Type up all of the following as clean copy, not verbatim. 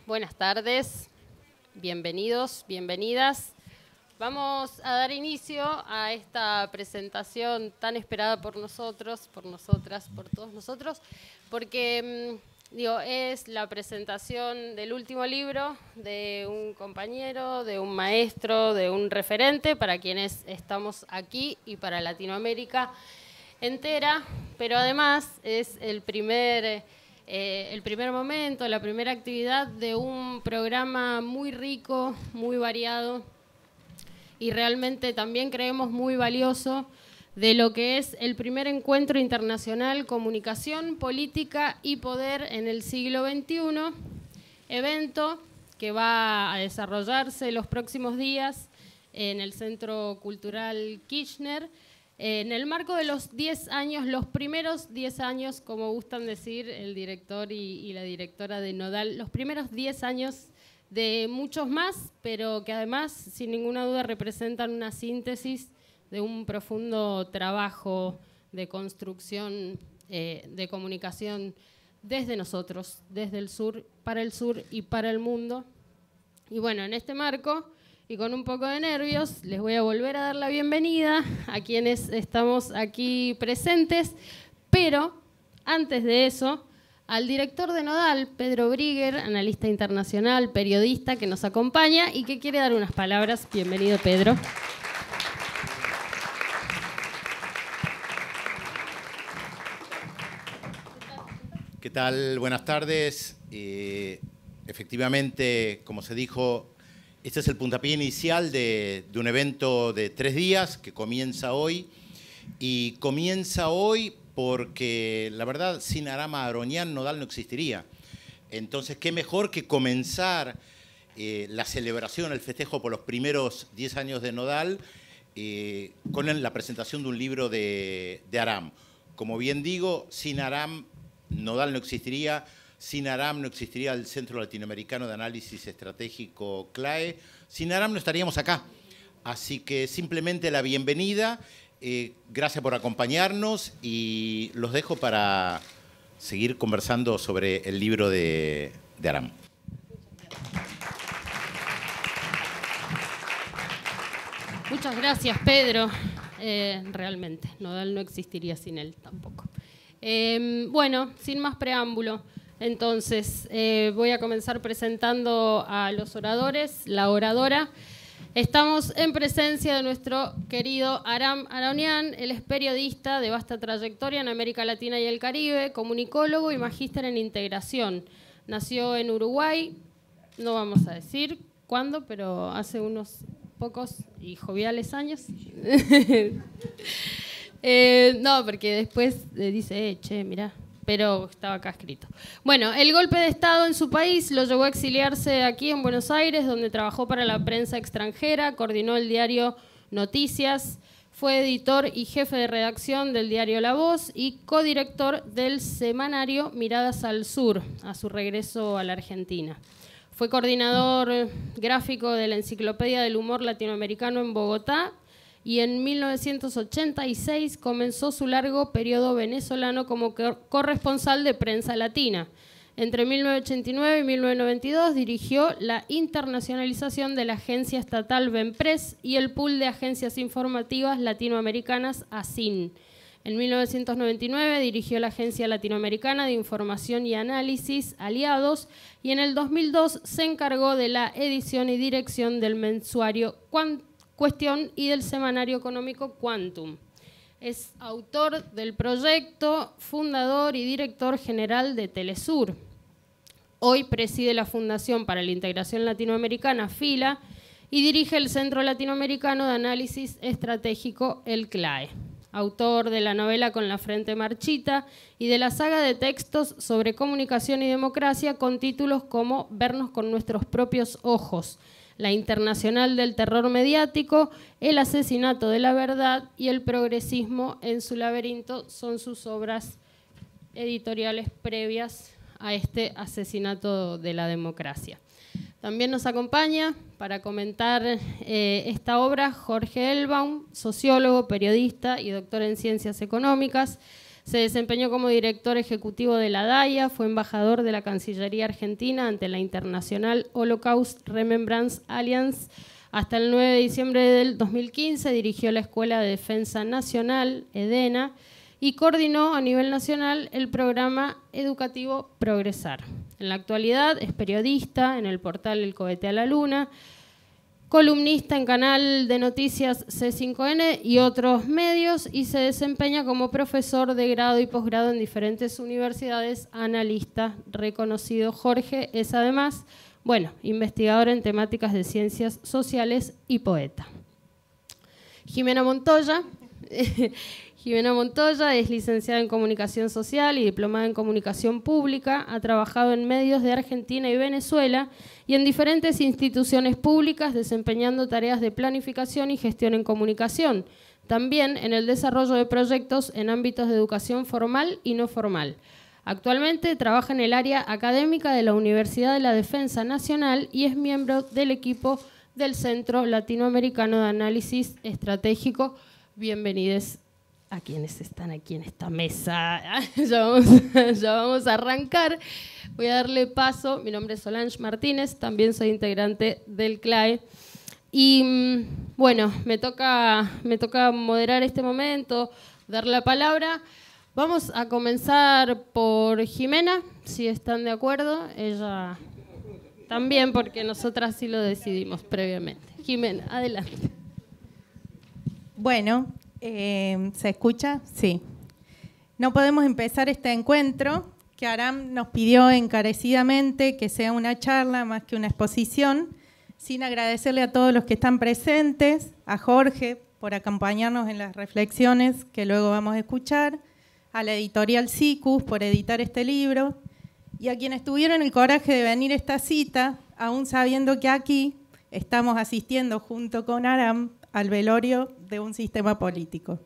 Buenas tardes, bienvenidos, bienvenidas. Vamos a dar inicio a esta presentación tan esperada por nosotros, por nosotras, por todos nosotros, porque es la presentación del último libro de un compañero, de un maestro, de un referente para quienes estamos aquí y para Latinoamérica entera, pero además es el primer momento, la primera actividad de un programa muy rico, muy variado y realmente también creemos muy valioso de lo que es el primer encuentro internacional Comunicación, Política y Poder en el siglo XXI, evento que va a desarrollarse los próximos días en el Centro Cultural Kirchner, en el marco de los 10 años, los primeros 10 años, como gustan decir el director y la directora de Nodal, los primeros 10 años de muchos más, pero que además, sin ninguna duda, representan una síntesis de un profundo trabajo de construcción de comunicación desde nosotros, desde el sur y para el mundo. Y bueno, en este marco, y con un poco de nervios, les voy a volver a dar la bienvenida a quienes estamos aquí presentes, pero antes de eso, al director de Nodal, Pedro Brigger, analista internacional, periodista que nos acompaña y que quiere dar unas palabras. Bienvenido, Pedro. ¿Qué tal? Buenas tardes. Efectivamente, como se dijo, este es el puntapié inicial de un evento de 3 días que comienza hoy. Y comienza hoy porque, la verdad, sin Aram Aaronian, Nodal no existiría. Entonces, qué mejor que comenzar la celebración, el festejo por los primeros 10 años de Nodal con la presentación de un libro de Aram. Como bien digo, sin Aram, Nodal no existiría. Sin Aram no existiría el Centro Latinoamericano de Análisis Estratégico CLAE. Sin Aram no estaríamos acá. Así que simplemente la bienvenida. Gracias por acompañarnos y los dejo para seguir conversando sobre el libro de Aram. Muchas gracias, Pedro. Realmente, Nodal no existiría sin él tampoco. Bueno, sin más preámbulo, entonces voy a comenzar presentando a los oradores, la oradora. Estamos en presencia de nuestro querido Aram Aaronian. Él es periodista de vasta trayectoria en América Latina y el Caribe, comunicólogo y magíster en integración. Nació en Uruguay, no vamos a decir cuándo, pero hace unos pocos y joviales años. No, porque después dice, che, mirá, pero estaba acá escrito. Bueno, el golpe de Estado en su país lo llevó a exiliarse aquí en Buenos Aires, donde trabajó para la prensa extranjera, coordinó el diario Noticias, fue editor y jefe de redacción del diario La Voz y codirector del semanario Miradas al Sur, a su regreso a la Argentina. Fue coordinador gráfico de la Enciclopedia del Humor Latinoamericano en Bogotá, y en 1986 comenzó su largo periodo venezolano como corresponsal de prensa latina. Entre 1989 y 1992 dirigió la internacionalización de la agencia estatal Venpress y el pool de agencias informativas latinoamericanas ASIN. En 1999 dirigió la Agencia Latinoamericana de Información y Análisis Aliados y en el 2002 se encargó de la edición y dirección del mensuario Cuestión y del semanario económico Quantum. Es autor del proyecto, fundador y director general de Telesur. Hoy preside la Fundación para la Integración Latinoamericana, FILA, y dirige el Centro Latinoamericano de Análisis Estratégico, el CLAE. Autor de la novela Con la frente marchita y de la saga de textos sobre comunicación y democracia con títulos como Vernos con nuestros propios ojos, La Internacional del Terror Mediático, El Asesinato de la Verdad y El Progresismo en su laberinto son sus obras editoriales previas a este asesinato de la democracia. También nos acompaña para comentar esta obra Jorge Elbaum, sociólogo, periodista y doctor en Ciencias Económicas. Se desempeñó como director ejecutivo de la DAIA, fue embajador de la Cancillería Argentina ante la International Holocaust Remembrance Alliance. Hasta el 9 de diciembre del 2015 dirigió la Escuela de Defensa Nacional, EDENA, y coordinó a nivel nacional el programa educativo Progresar. En la actualidad es periodista en el portal El Cohete a la Luna, columnista en canal de noticias C5N y otros medios, y se desempeña como profesor de grado y posgrado en diferentes universidades, analista reconocido. Jorge es además, investigador en temáticas de ciencias sociales y poeta. Jimena Montoya. Jimena Montoya es licenciada en Comunicación Social y diplomada en Comunicación Pública. Ha trabajado en medios de Argentina y Venezuela y en diferentes instituciones públicas desempeñando tareas de planificación y gestión en comunicación. También en el desarrollo de proyectos en ámbitos de educación formal y no formal. Actualmente trabaja en el área académica de la Universidad de la Defensa Nacional y es miembro del equipo del Centro Latinoamericano de Análisis Estratégico. Bienvenidos a quienes están aquí en esta mesa. Ya vamos a arrancar. Voy a darle paso. Mi nombre es Solange Martínez, también soy integrante del CLAE. Y me toca moderar este momento, dar la palabra. Vamos a comenzar por Jimena, si están de acuerdo. Ella también, porque nosotras sí lo decidimos previamente. Jimena, adelante. Bueno, ¿se escucha? Sí. No podemos empezar este encuentro, que Aram nos pidió encarecidamente que sea una charla más que una exposición, sin agradecerle a todos los que están presentes, a Jorge por acompañarnos en las reflexiones que luego vamos a escuchar, a la editorial Sikus por editar este libro, y a quienes tuvieron el coraje de venir a esta cita, aún sabiendo que aquí estamos asistiendo junto con Aram al velorio de un sistema político.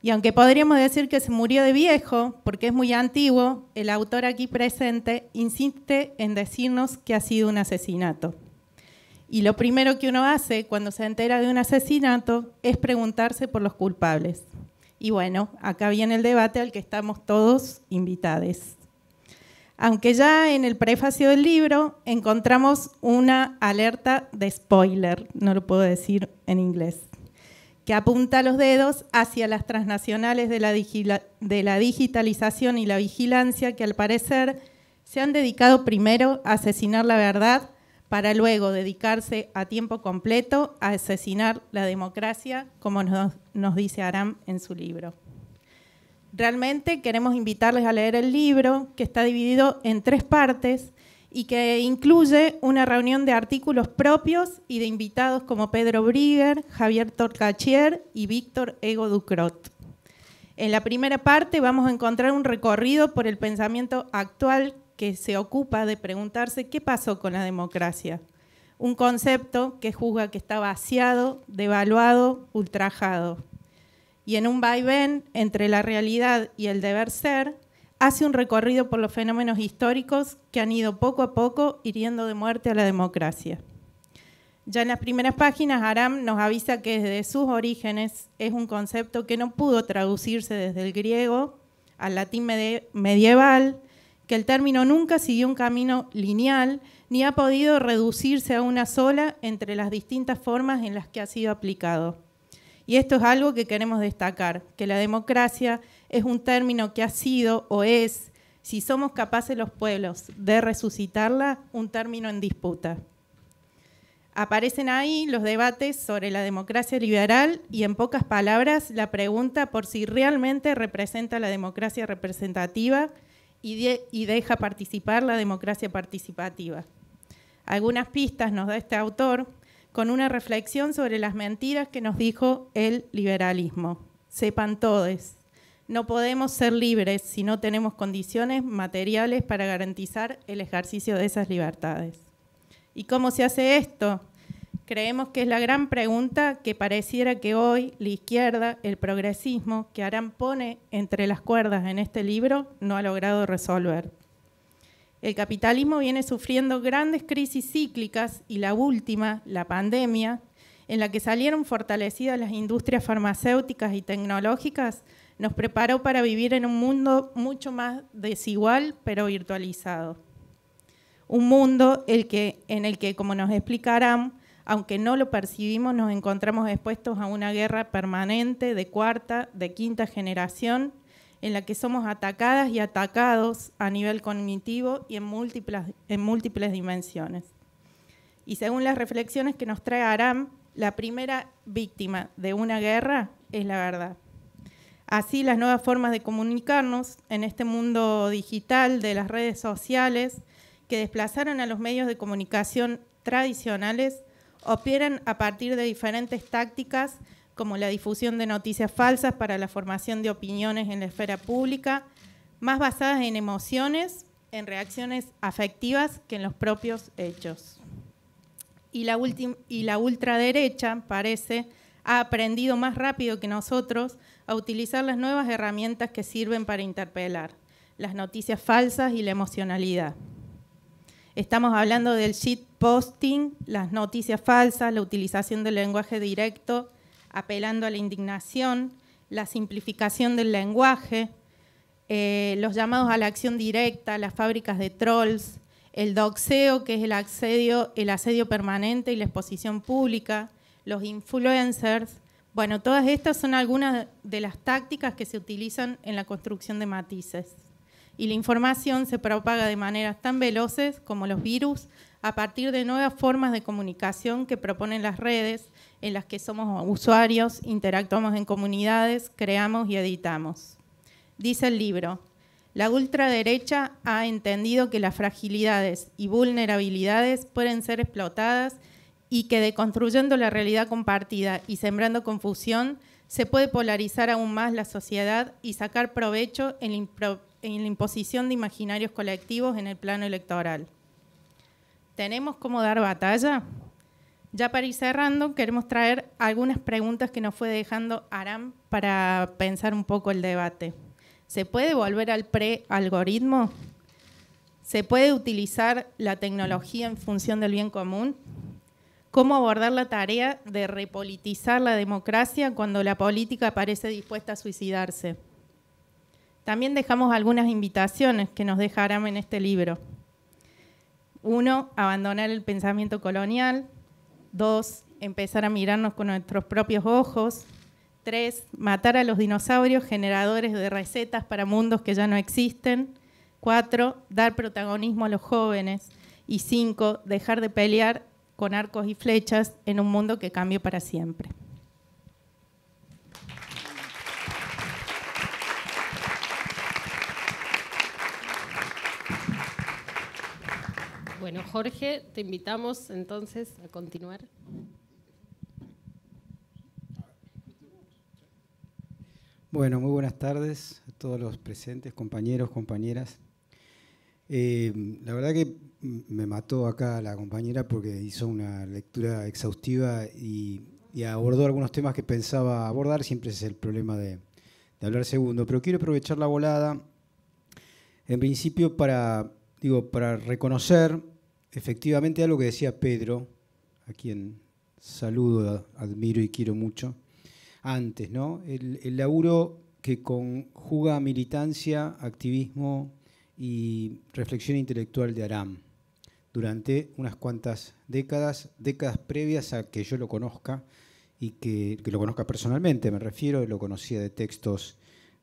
Y aunque podríamos decir que se murió de viejo, porque es muy antiguo, el autor aquí presente insiste en decirnos que ha sido un asesinato. Y lo primero que uno hace cuando se entera de un asesinato es preguntarse por los culpables. Y acá viene el debate al que estamos todos invitados. Aunque ya en el prefacio del libro encontramos una alerta de spoiler, no lo puedo decir en inglés, que apunta los dedos hacia las transnacionales de la digitalización y la vigilancia, que al parecer se han dedicado primero a asesinar la verdad para luego dedicarse a tiempo completo a asesinar la democracia, como nos dice Aram en su libro. Realmente queremos invitarles a leer el libro, que está dividido en 3 partes y que incluye una reunión de artículos propios y de invitados como Pedro Brigger, Javier Torcachier y Víctor Ego Ducrot. En la primera parte vamos a encontrar un recorrido por el pensamiento actual que se ocupa de preguntarse qué pasó con la democracia, un concepto que juzga que está vaciado, devaluado, ultrajado. Y en un vaivén entre la realidad y el deber ser, hace un recorrido por los fenómenos históricos que han ido poco a poco hiriendo de muerte a la democracia. Ya en las primeras páginas, Aram nos avisa que desde sus orígenes es un concepto que no pudo traducirse desde el griego al latín medieval, que el término nunca siguió un camino lineal ni ha podido reducirse a una sola entre las distintas formas en las que ha sido aplicado. Y esto es algo que queremos destacar, que la democracia es un término que ha sido o es, si somos capaces los pueblos de resucitarla, un término en disputa. Aparecen ahí los debates sobre la democracia liberal y, en pocas palabras, la pregunta por si realmente representa la democracia representativa y deja participar la democracia participativa. Algunas pistas nos da este autor con una reflexión sobre las mentiras que nos dijo el liberalismo. Sepan todos, no podemos ser libres si no tenemos condiciones materiales para garantizar el ejercicio de esas libertades. ¿Y cómo se hace esto? Creemos que es la gran pregunta que pareciera que hoy la izquierda, el progresismo, que Aram pone entre las cuerdas en este libro, no ha logrado resolver. El capitalismo viene sufriendo grandes crisis cíclicas y la última, la pandemia, en la que salieron fortalecidas las industrias farmacéuticas y tecnológicas, nos preparó para vivir en un mundo mucho más desigual, pero virtualizado. Un mundo en el que, como nos explicarán, aunque no lo percibimos, nos encontramos expuestos a una guerra permanente de cuarta, de quinta generación, en la que somos atacadas y atacados a nivel cognitivo y en múltiples dimensiones. Y según las reflexiones que nos trae Aram, la primera víctima de una guerra es la verdad. Así, las nuevas formas de comunicarnos en este mundo digital de las redes sociales que desplazaron a los medios de comunicación tradicionales operan a partir de diferentes tácticas como la difusión de noticias falsas para la formación de opiniones en la esfera pública, más basadas en emociones, en reacciones afectivas que en los propios hechos. Y la ultraderecha, parece, ha aprendido más rápido que nosotros a utilizar las nuevas herramientas que sirven para interpelar, las noticias falsas y la emocionalidad. Estamos hablando del shitposting, las noticias falsas, la utilización del lenguaje directo, apelando a la indignación, la simplificación del lenguaje, los llamados a la acción directa, las fábricas de trolls, el doxeo, que es el asedio permanente y la exposición pública, los influencers. Bueno, todas estas son algunas de las tácticas que se utilizan en la construcción de matices. Y la información se propaga de maneras tan veloces como los virus a partir de nuevas formas de comunicación que proponen las redes, en las que somos usuarios, interactuamos en comunidades, creamos y editamos. Dice el libro, la ultraderecha ha entendido que las fragilidades y vulnerabilidades pueden ser explotadas y que deconstruyendo la realidad compartida y sembrando confusión, se puede polarizar aún más la sociedad y sacar provecho en la imposición de imaginarios colectivos en el plano electoral. ¿Tenemos cómo dar batalla? Ya para ir cerrando, queremos traer algunas preguntas que nos fue dejando Aram para pensar un poco el debate. ¿Se puede volver al pre-algoritmo? ¿Se puede utilizar la tecnología en función del bien común? ¿Cómo abordar la tarea de repolitizar la democracia cuando la política parece dispuesta a suicidarse? También dejamos algunas invitaciones que nos deja Aram en este libro. 1, abandonar el pensamiento colonial. 2, empezar a mirarnos con nuestros propios ojos. 3, matar a los dinosaurios generadores de recetas para mundos que ya no existen. 4, dar protagonismo a los jóvenes. Y 5, dejar de pelear con arcos y flechas en un mundo que cambió para siempre. Bueno, Jorge, te invitamos entonces a continuar. Bueno, muy buenas tardes a todos los presentes, compañeros, compañeras. La verdad que me mató acá la compañera porque hizo una lectura exhaustiva y abordó algunos temas que pensaba abordar. Siempre es el problema de hablar segundo, pero quiero aprovechar la volada, en principio para reconocer efectivamente algo que decía Pedro, a quien saludo, admiro y quiero mucho, antes, ¿no? El laburo que conjuga militancia, activismo y reflexión intelectual de Aram durante unas cuantas décadas previas a que yo lo conozca y que lo conozca personalmente, me refiero, lo conocía de textos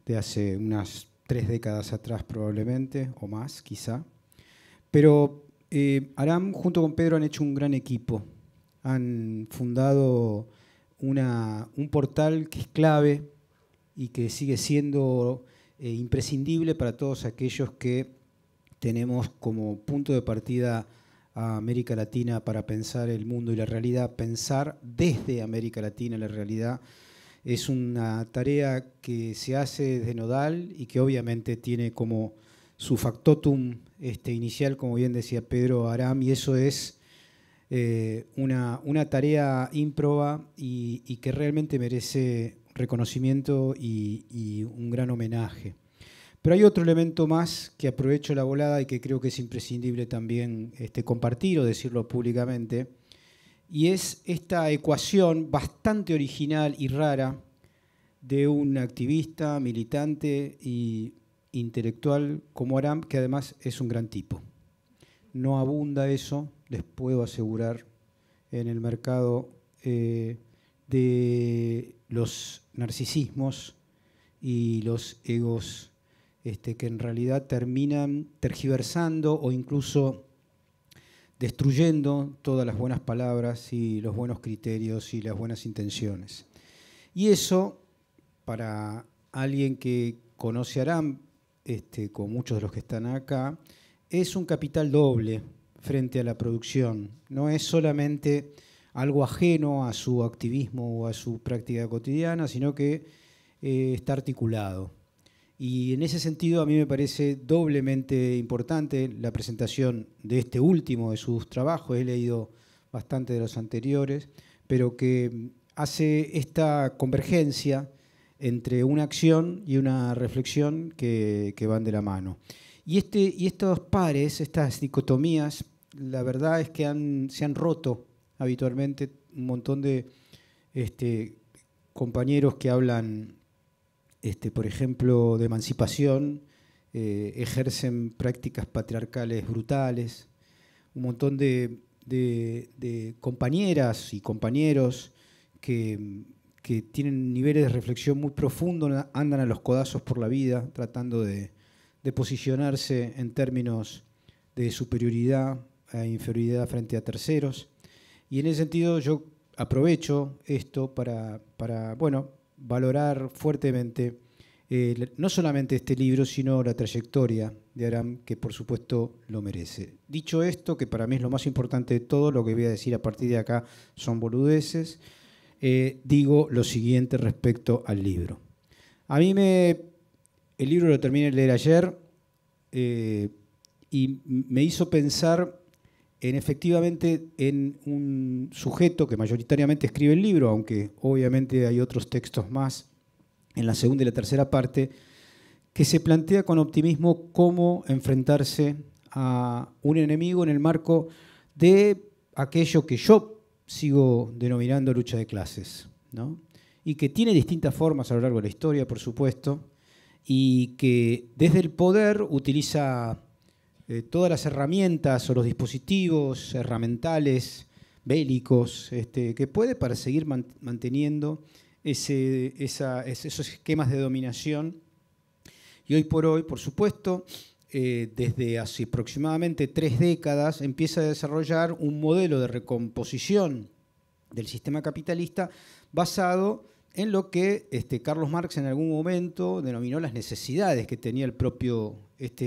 de hace unas 3 décadas atrás probablemente, o más quizá. Pero Aram junto con Pedro han hecho un gran equipo, han fundado un portal que es clave y que sigue siendo imprescindible para todos aquellos que tenemos como punto de partida a América Latina para pensar el mundo y la realidad. Pensar desde América Latina la realidad es una tarea que se hace desde Nodal y que obviamente tiene como su factotum inicial, como bien decía Pedro, Aram, y eso es una tarea ímproba y que realmente merece reconocimiento y un gran homenaje. Pero hay otro elemento más que aprovecho la volada y que creo que es imprescindible también compartir o decirlo públicamente, y es esta ecuación bastante original y rara de un activista, militante e intelectual como Aram, que además es un gran tipo. No abunda eso, les puedo asegurar, en el mercado de los narcisismos y los egos que en realidad terminan tergiversando o incluso destruyendo todas las buenas palabras y los buenos criterios y las buenas intenciones. Y eso, para alguien que conoce a Aram, como muchos de los que están acá, es un capital doble frente a la producción. No es solamente algo ajeno a su activismo o a su práctica cotidiana, sino que está articulado. Y en ese sentido a mí me parece doblemente importante la presentación de este último de sus trabajos. He leído bastante de los anteriores, pero que hace esta convergencia entre una acción y una reflexión que van de la mano. Y estos pares, estas dicotomías, la verdad es que se han roto habitualmente. Un montón de compañeros que hablan, por ejemplo, de emancipación, ejercen prácticas patriarcales brutales. Un montón de compañeras y compañeros que tienen niveles de reflexión muy profundos, andan a los codazos por la vida, tratando de posicionarse en términos de superioridad e inferioridad frente a terceros. Y en ese sentido yo aprovecho esto para valorar fuertemente no solamente este libro, sino la trayectoria de Aram, que por supuesto lo merece. Dicho esto, que para mí es lo más importante de todo, lo que voy a decir a partir de acá son boludeces, digo lo siguiente respecto al libro. A mí el libro lo terminé de leer ayer y me hizo pensar efectivamente en un sujeto que mayoritariamente escribe el libro, aunque obviamente hay otros textos más en la segunda y la tercera parte, que se plantea con optimismo cómo enfrentarse a un enemigo en el marco de aquello que yo sigo denominando lucha de clases, ¿no? Y que tiene distintas formas a lo largo de la historia, por supuesto, y que desde el poder utiliza todas las herramientas o los dispositivos herramientales, bélicos, que puede para seguir manteniendo esos esquemas de dominación. Y hoy por hoy, por supuesto, desde hace aproximadamente 3 décadas, empieza a desarrollar un modelo de recomposición del sistema capitalista basado en lo que Carlos Marx en algún momento denominó las necesidades que tenía el propio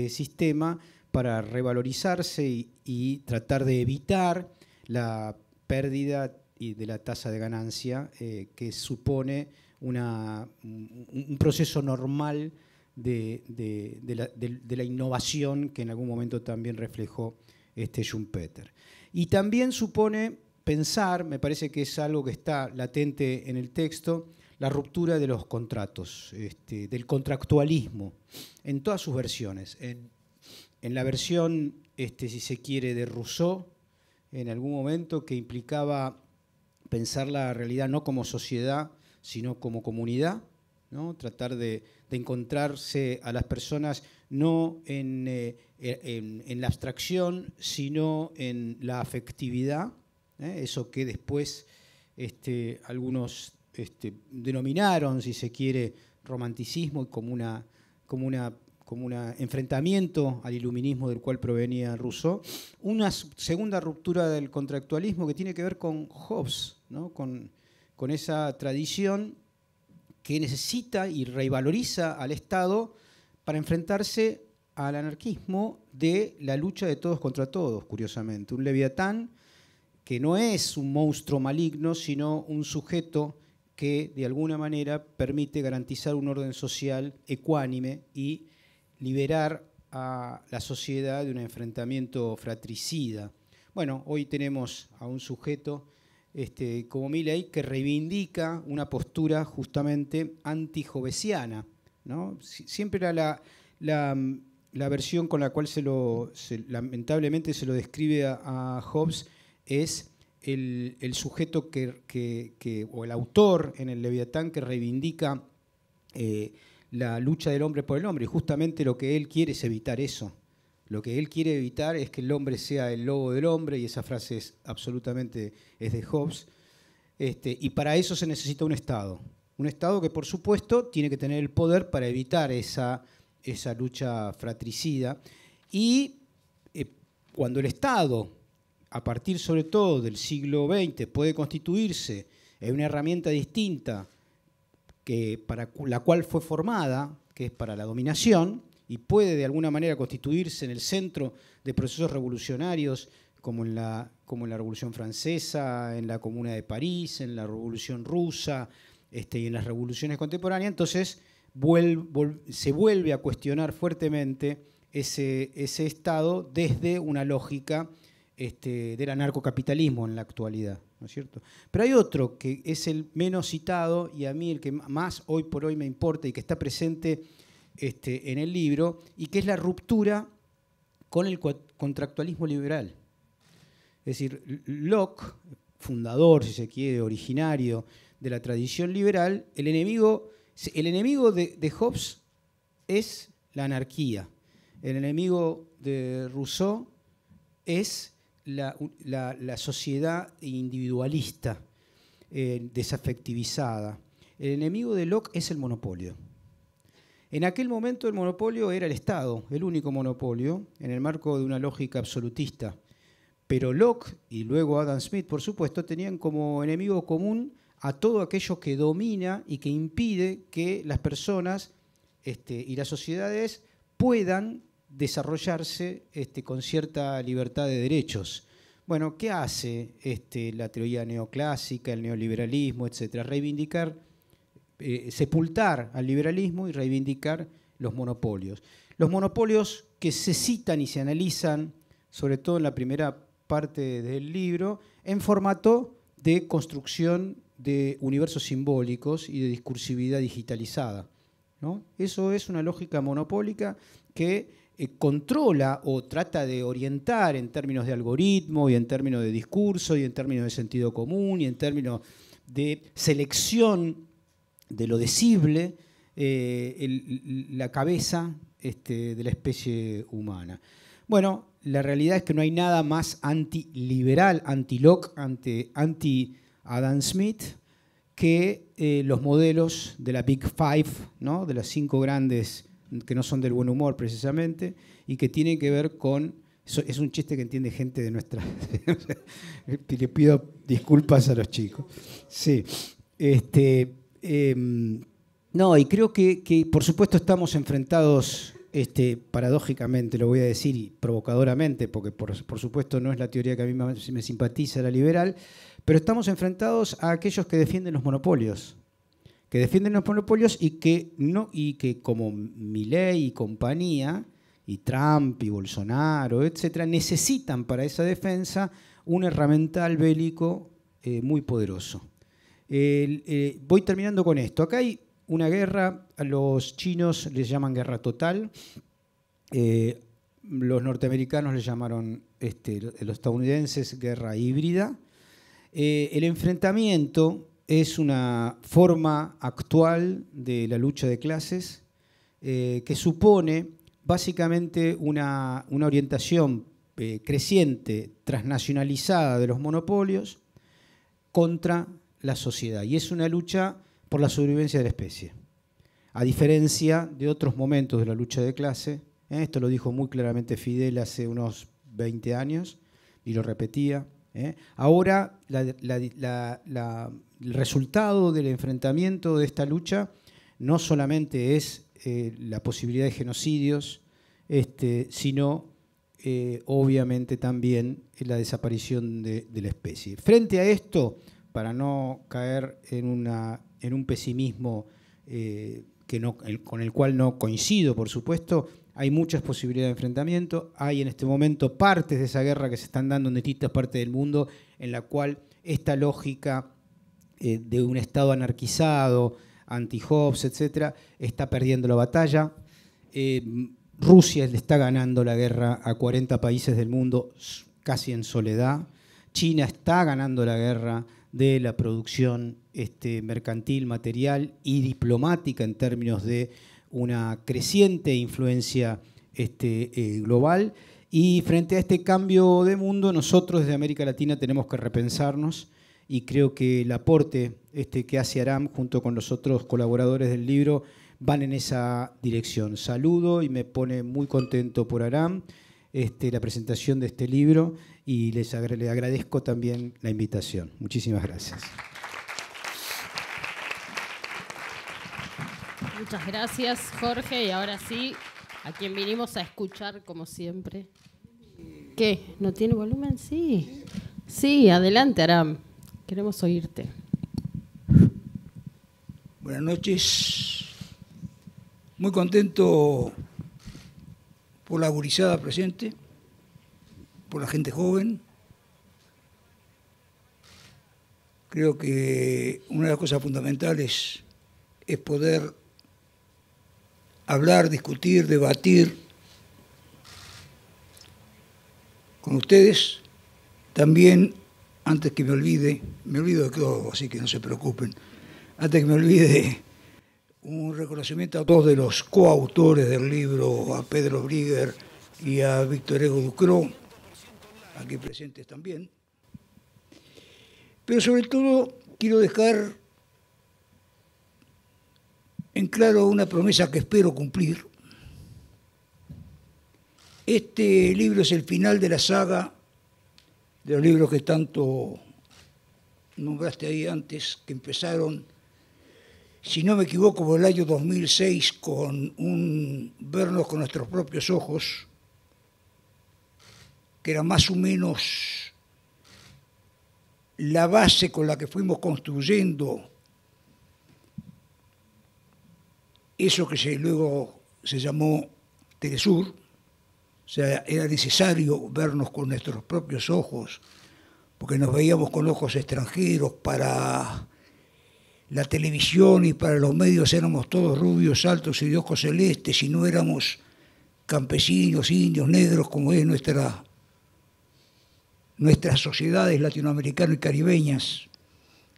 sistema para revalorizarse y tratar de evitar la pérdida de la tasa de ganancia que supone un proceso normal de la innovación que en algún momento también reflejó Schumpeter. Y también supone pensar, me parece que es algo que está latente en el texto, la ruptura de los contratos, del contractualismo, en todas sus versiones. En la versión, si se quiere, de Rousseau, en algún momento, que implicaba pensar la realidad no como sociedad, sino como comunidad, ¿no? Tratar de encontrarse a las personas no en la abstracción, sino en la afectividad, eso que después algunos denominaron, si se quiere, romanticismo y como un enfrentamiento al iluminismo del cual provenía Rousseau. Una segunda ruptura del contractualismo que tiene que ver con Hobbes, ¿no? con esa tradición que necesita y revaloriza al Estado para enfrentarse al anarquismo de la lucha de todos contra todos, curiosamente. Un Leviatán que no es un monstruo maligno, sino un sujeto que de alguna manera permite garantizar un orden social ecuánime y liberar a la sociedad de un enfrentamiento fratricida. Bueno, hoy tenemos a un sujeto como Milley que reivindica una postura justamente anti-hobbesiana, ¿no? Siempre era la versión con la cual lamentablemente se lo describe a Hobbes, es el sujeto o el autor en el Leviatán que reivindica la lucha del hombre por el hombre, y justamente lo que él quiere es evitar eso. Lo que él quiere evitar es que el hombre sea el lobo del hombre, y esa frase es absolutamente de Hobbes. Y para eso se necesita un Estado. Un Estado que, por supuesto, tiene que tener el poder para evitar esa lucha fratricida. Y cuando el Estado, a partir sobre todo del siglo XX, puede constituirse en una herramienta distinta para la cual fue formada, que es para la dominación, y puede de alguna manera constituirse en el centro de procesos revolucionarios como en la Revolución Francesa, en la Comuna de París, en la Revolución Rusa y en las revoluciones contemporáneas, entonces se vuelve a cuestionar fuertemente ese Estado desde una lógica del anarcocapitalismo en la actualidad, ¿no es cierto? Pero hay otro que es el menos citado y a mí el que más hoy por hoy me importa y que está presente en el libro, y que es la ruptura con el contractualismo liberal. Es decir, Locke, fundador, si se quiere, originario de la tradición liberal, el enemigo de Hobbes es la anarquía. El enemigo de Rousseau es la sociedad individualista, desafectivizada. El enemigo de Locke es el monopolio. En aquel momento el monopolio era el Estado, el único monopolio, en el marco de una lógica absolutista. Pero Locke y luego Adam Smith, por supuesto, tenían como enemigo común a todo aquello que domina y que impide que las personas y las sociedades puedan desarrollarse con cierta libertad de derechos. Bueno, ¿qué hace la teoría neoclásica, el neoliberalismo, etcétera? Sepultar al liberalismo y reivindicar los monopolios. Los monopolios que se citan y se analizan, sobre todo en la primera parte del libro, en formato de construcción de universos simbólicos y de discursividad digitalizada, ¿no? Eso es una lógica monopólica que controla o trata de orientar en términos de algoritmo y en términos de discurso y en términos de sentido común y en términos de selección de lo decible, la cabeza de la especie humana. Bueno, la realidad es que no hay nada más antiliberal, anti-Locke, anti-Adam Smith, que los modelos de la Big Five, ¿no? De las 5 grandes, que no son del buen humor precisamente, y que tienen que ver con... Es un chiste que entiende gente de nuestra... Le pido disculpas a los chicos. Sí. No, y creo que por supuesto estamos enfrentados, paradójicamente, lo voy a decir, y provocadoramente, porque por supuesto no es la teoría que a mí me simpatiza, la liberal, pero estamos enfrentados a aquellos que defienden los monopolios. Y que como Milei y compañía, y Trump y Bolsonaro, etcétera, necesitan para esa defensa un herramental bélico muy poderoso. Voy terminando con esto. Acá hay una guerra, a los chinos les llaman guerra total, los norteamericanos le llamaron, los estadounidenses, guerra híbrida. El enfrentamiento es una forma actual de la lucha de clases que supone básicamente una orientación creciente, transnacionalizada de los monopolios contra la sociedad. Y es una lucha por la sobrevivencia de la especie. A diferencia de otros momentos de la lucha de clase, esto lo dijo muy claramente Fidel hace unos 20 años y lo repetía. Ahora el resultado del enfrentamiento de esta lucha no solamente es la posibilidad de genocidios, sino obviamente también la desaparición de la especie. Frente a esto, para no caer en un pesimismo con el cual no coincido, por supuesto, hay muchas posibilidades de enfrentamiento. Hay en este momento partes de esa guerra que se están dando en distintas partes del mundo en la cual esta lógica de un Estado anarquizado, anti-Hobbes, etcétera, está perdiendo la batalla. Rusia le está ganando la guerra a 40 países del mundo casi en soledad. China está ganando la guerra de la producción mercantil, material y diplomática en términos de una creciente influencia global. Y frente a este cambio de mundo, nosotros desde América Latina tenemos que repensarnos, y creo que el aporte que hace Aram junto con los otros colaboradores del libro van en esa dirección. Saludo y me pone muy contento por Aram la presentación de este libro, y le agradezco también la invitación. Muchísimas gracias. Muchas gracias, Jorge. Y ahora sí, a quien vinimos a escuchar, como siempre. ¿Qué? ¿No tiene volumen? Sí. Sí, adelante, Aram. Queremos oírte. Buenas noches. Muy contento por la gurizada presente, por la gente joven. Creo que una de las cosas fundamentales es poder hablar, discutir, debatir con ustedes. También, antes que me olvido de todo, así que no se preocupen, antes que me olvide, un reconocimiento a todos de los coautores del libro, a Pedro Brigger y a Víctor Hugo Ducrot, aquí presentes también. Pero sobre todo quiero dejar en claro una promesa que espero cumplir. Este libro es el final de la saga de los libros que tanto nombraste ahí antes, que empezaron, si no me equivoco, por el año 2006 con un Vernos con nuestros propios ojos, que era más o menos la base con la que fuimos construyendo eso que luego se llamó Telesur. O sea, era necesario vernos con nuestros propios ojos, porque nos veíamos con ojos extranjeros. Para la televisión y para los medios éramos todos rubios, altos y de ojos celestes, y no éramos campesinos, indios, negros, como es nuestras sociedades latinoamericanas y caribeñas.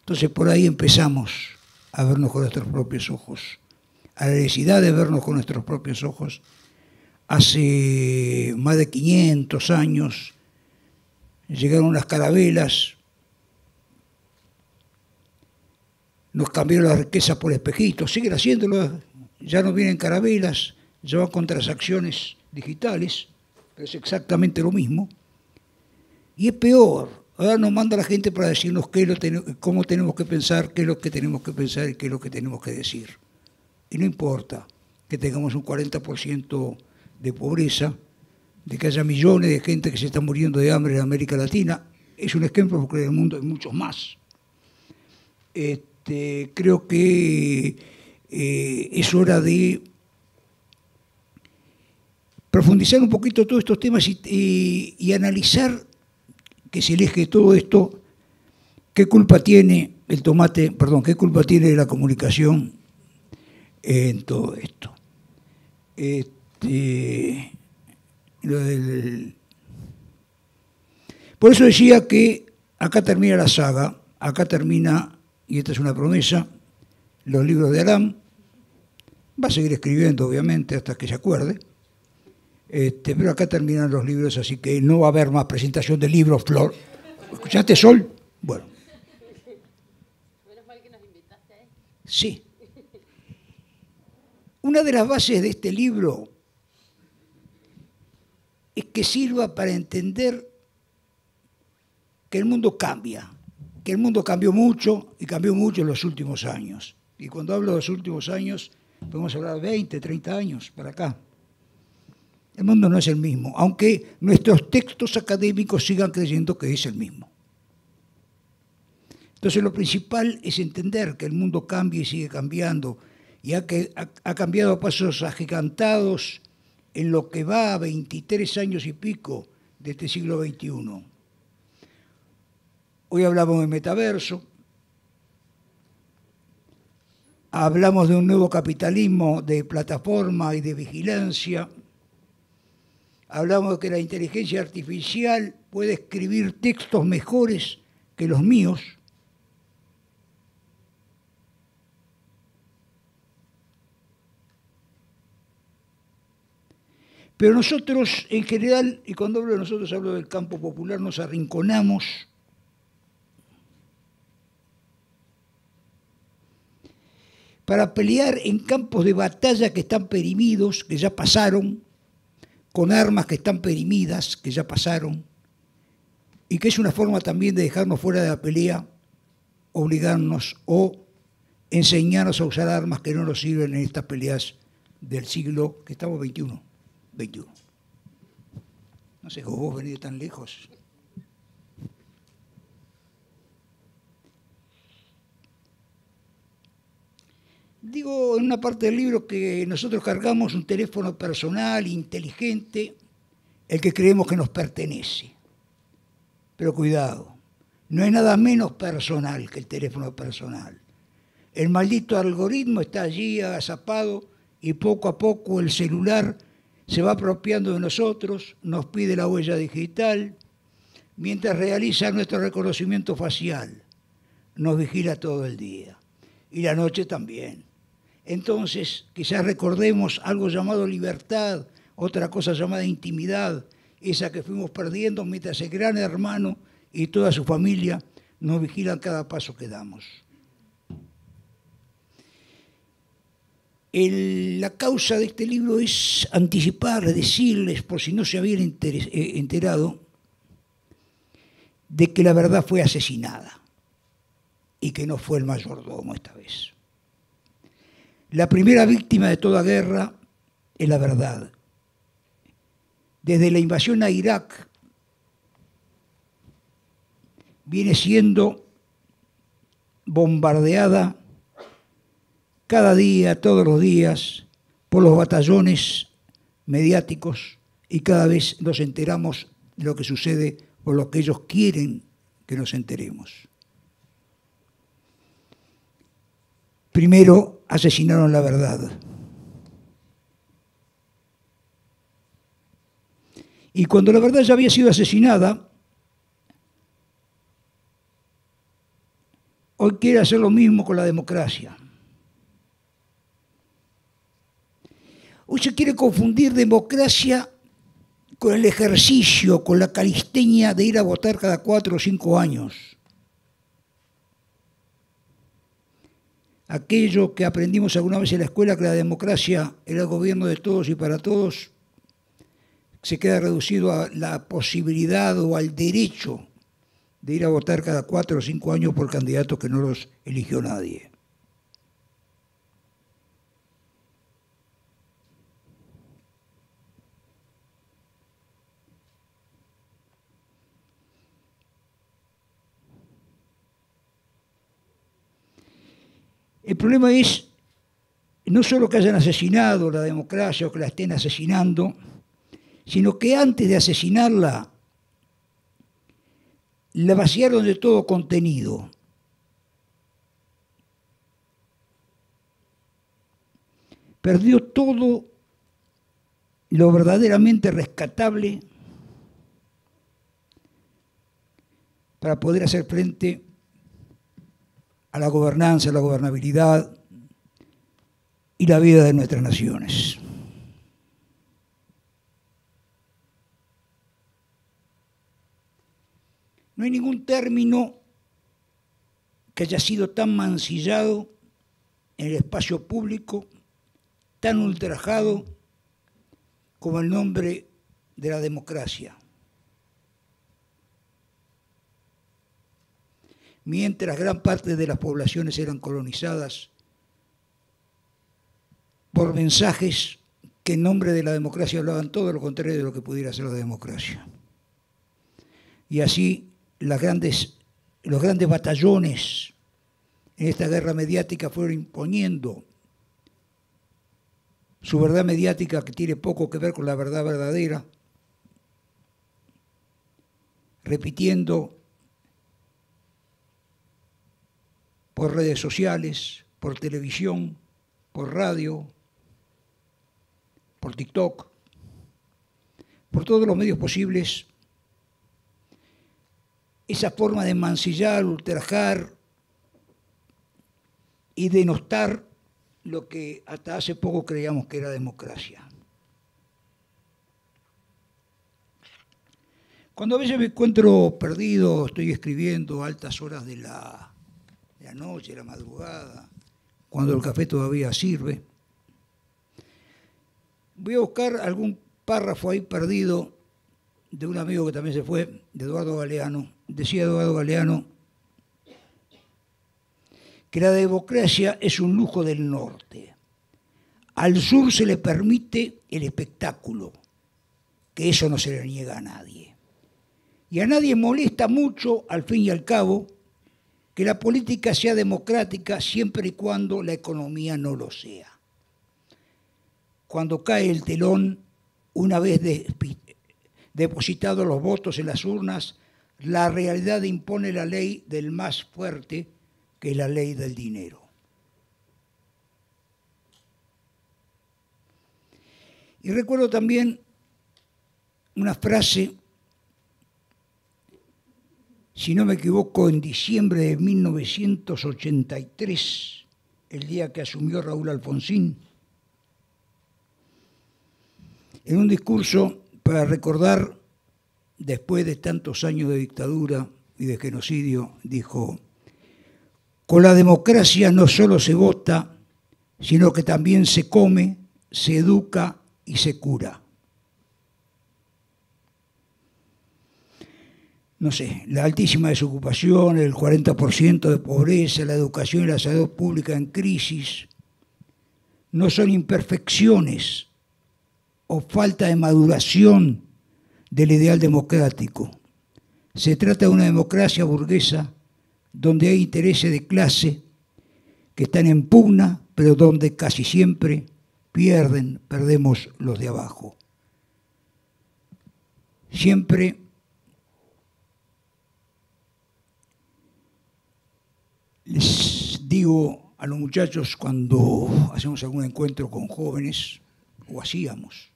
Entonces por ahí empezamos a vernos con nuestros propios ojos, a la necesidad de vernos con nuestros propios ojos. Hace más de 500 años llegaron las carabelas, nos cambiaron la riqueza por espejitos, siguen haciéndolo, ya no vienen carabelas, ya van con transacciones digitales, pero es exactamente lo mismo. Y es peor, ahora nos manda la gente para decirnos cómo tenemos que pensar, qué es lo que tenemos que pensar y qué es lo que tenemos que decir. Y no importa que tengamos un 40% de pobreza, de que haya millones de gente que se está muriendo de hambre en América Latina. Es un ejemplo, porque en el mundo hay muchos más. Creo que es hora de profundizar un poquito todos estos temas y analizar, que es el eje de todo esto, qué culpa tiene qué culpa tiene la comunicación en todo esto. Por eso decía que acá termina la saga, acá termina, y esta es una promesa, los libros de Aram. Va a seguir escribiendo, obviamente, hasta que se acuerde. Pero acá terminan los libros, así que no va a haber más presentación de libros, Flor. ¿Escuchaste, Sol? Bueno. Menos mal que nos invitaste, ¿eh? Sí. Una de las bases de este libro es que sirva para entender que el mundo cambia, que el mundo cambió mucho y cambió mucho en los últimos años. Y cuando hablo de los últimos años, podemos hablar de 20, 30 años para acá. El mundo no es el mismo, aunque nuestros textos académicos sigan creyendo que es el mismo. Entonces lo principal es entender que el mundo cambia y sigue cambiando, y ha cambiado a pasos agigantados en lo que va a 23 años y pico de este siglo XXI. Hoy hablamos de metaverso, hablamos de un nuevo capitalismo de plataforma y de vigilancia, hablamos de que la inteligencia artificial puede escribir textos mejores que los míos, pero nosotros en general, y cuando hablo de nosotros hablo del campo popular, nos arrinconamos para pelear en campos de batalla que están perimidos, que ya pasaron, con armas que están perimidas, que ya pasaron, y que es una forma también de dejarnos fuera de la pelea, obligarnos o enseñarnos a usar armas que no nos sirven en estas peleas del siglo que estamos 21. No sé cómo vos venís tan lejos. Digo en una parte del libro que nosotros cargamos un teléfono personal, inteligente, el que creemos que nos pertenece. Pero cuidado, no es nada menos personal que el teléfono personal. El maldito algoritmo está allí agazapado y poco a poco el celular se va apropiando de nosotros, nos pide la huella digital, mientras realiza nuestro reconocimiento facial. Nos vigila todo el día y la noche también. Entonces, quizás recordemos algo llamado libertad, otra cosa llamada intimidad, esa que fuimos perdiendo mientras el gran hermano y toda su familia nos vigilan cada paso que damos. La causa de este libro es anticiparles, decirles, por si no se habían enterado, de que la verdad fue asesinada y que no fue el mayordomo esta vez. La primera víctima de toda guerra es la verdad. Desde la invasión a Irak viene siendo bombardeada cada día, todos los días, por los batallones mediáticos y cada vez nos enteramos de lo que sucede por lo que ellos quieren que nos enteremos. Primero asesinaron la verdad. Y cuando la verdad ya había sido asesinada, hoy quiere hacer lo mismo con la democracia. Hoy se quiere confundir democracia con el ejercicio, con la calistenia de ir a votar cada 4 o 5 años. Aquello que aprendimos alguna vez en la escuela, que la democracia era el gobierno de todos y para todos, se queda reducido a la posibilidad o al derecho de ir a votar cada 4 o 5 años por candidatos que no los eligió nadie. El problema es no solo que hayan asesinado la democracia o que la estén asesinando, sino que antes de asesinarla, la vaciaron de todo contenido. Perdió todo lo verdaderamente rescatable para poder hacer frente a la gobernanza, a la gobernabilidad y la vida de nuestras naciones. No hay ningún término que haya sido tan mancillado en el espacio público, tan ultrajado como el nombre de la democracia. Mientras gran parte de las poblaciones eran colonizadas por mensajes que en nombre de la democracia hablaban todo lo contrario de lo que pudiera ser la democracia. Y así los grandes batallones en esta guerra mediática fueron imponiendo su verdad mediática, que tiene poco que ver con la verdad verdadera, repitiendo por redes sociales, por televisión, por radio, por TikTok, por todos los medios posibles, esa forma de mancillar, ultrajar y denostar lo que hasta hace poco creíamos que era democracia. Cuando a veces me encuentro perdido, estoy escribiendo a altas horas de la noche, de la madrugada, cuando el café todavía sirve, voy a buscar algún párrafo ahí perdido de un amigo que también se fue, de Eduardo Galeano. Decía Eduardo Galeano que la democracia es un lujo del norte. Al sur se le permite el espectáculo, que eso no se le niega a nadie. Y a nadie molesta mucho, al fin y al cabo, que la política sea democrática siempre y cuando la economía no lo sea. Cuando cae el telón, una vez depositados los votos en las urnas, la realidad impone la ley del más fuerte, que es la ley del dinero. Y recuerdo también una frase, si no me equivoco, en diciembre de 1983, el día que asumió Raúl Alfonsín, en un discurso para recordar, después de tantos años de dictadura y de genocidio, dijo: con la democracia no solo se vota, sino que también se come, se educa y se cura. No sé, la altísima desocupación, el 40% de pobreza, la educación y la salud pública en crisis, no son imperfecciones o falta de maduración del ideal democrático. Se trata de una democracia burguesa donde hay intereses de clase que están en pugna, pero donde casi siempre perdemos los de abajo. Siempre les digo a los muchachos cuando hacemos algún encuentro con jóvenes, o hacíamos,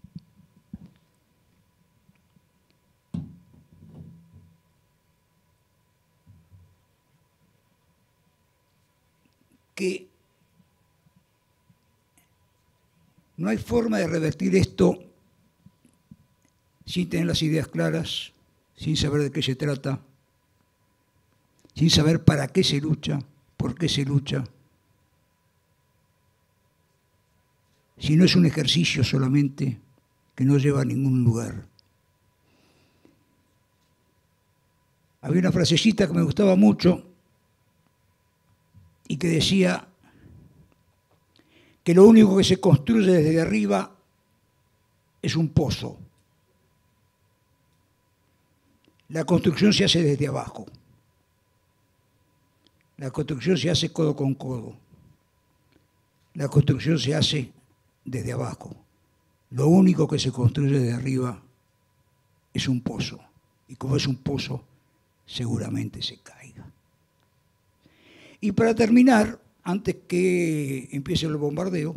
que no hay forma de revertir esto sin tener las ideas claras, sin saber de qué se trata, sin saber para qué se lucha, por qué se lucha. Si no es un ejercicio solamente que no lleva a ningún lugar. Había una frasecita que me gustaba mucho y que decía que lo único que se construye desde arriba es un pozo. La construcción se hace desde abajo. La construcción se hace codo con codo. La construcción se hace desde abajo. Lo único que se construye desde arriba es un pozo. Y como es un pozo, seguramente se caiga. Y para terminar, antes que empiece el bombardeo,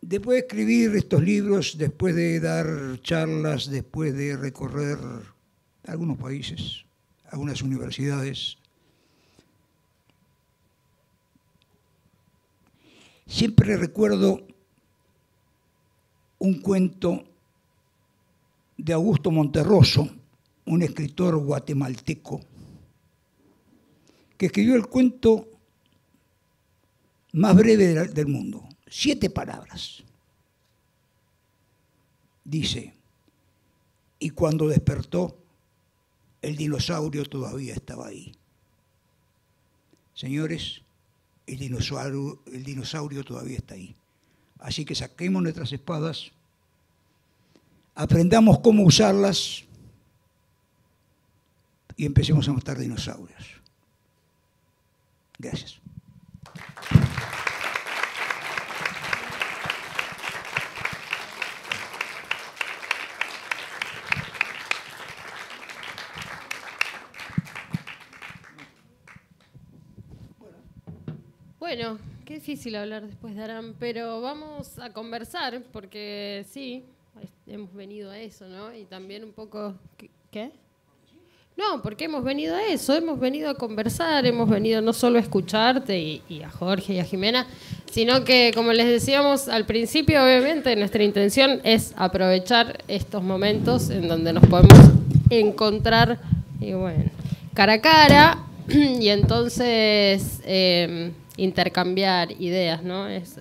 después de escribir estos libros, después de dar charlas, después de recorrer algunos países, algunas universidades, siempre recuerdo un cuento de Augusto Monterroso, un escritor guatemalteco, que escribió el cuento más breve del mundo, 7 palabras. Dice: y cuando despertó, el dinosaurio todavía estaba ahí. Señores, el dinosaurio todavía está ahí. Así que saquemos nuestras espadas, aprendamos cómo usarlas y empecemos a matar dinosaurios. Gracias. Bueno, qué difícil hablar después de Aram, pero vamos a conversar porque sí, hemos venido a eso, ¿no? Y también un poco... ¿Qué? No, porque hemos venido a eso, hemos venido a conversar, hemos venido no solo a escucharte y a Jorge y a Jimena, sino que, como les decíamos al principio, obviamente nuestra intención es aprovechar estos momentos en donde nos podemos encontrar, y bueno, cara a cara, y entonces intercambiar ideas, ¿no? Es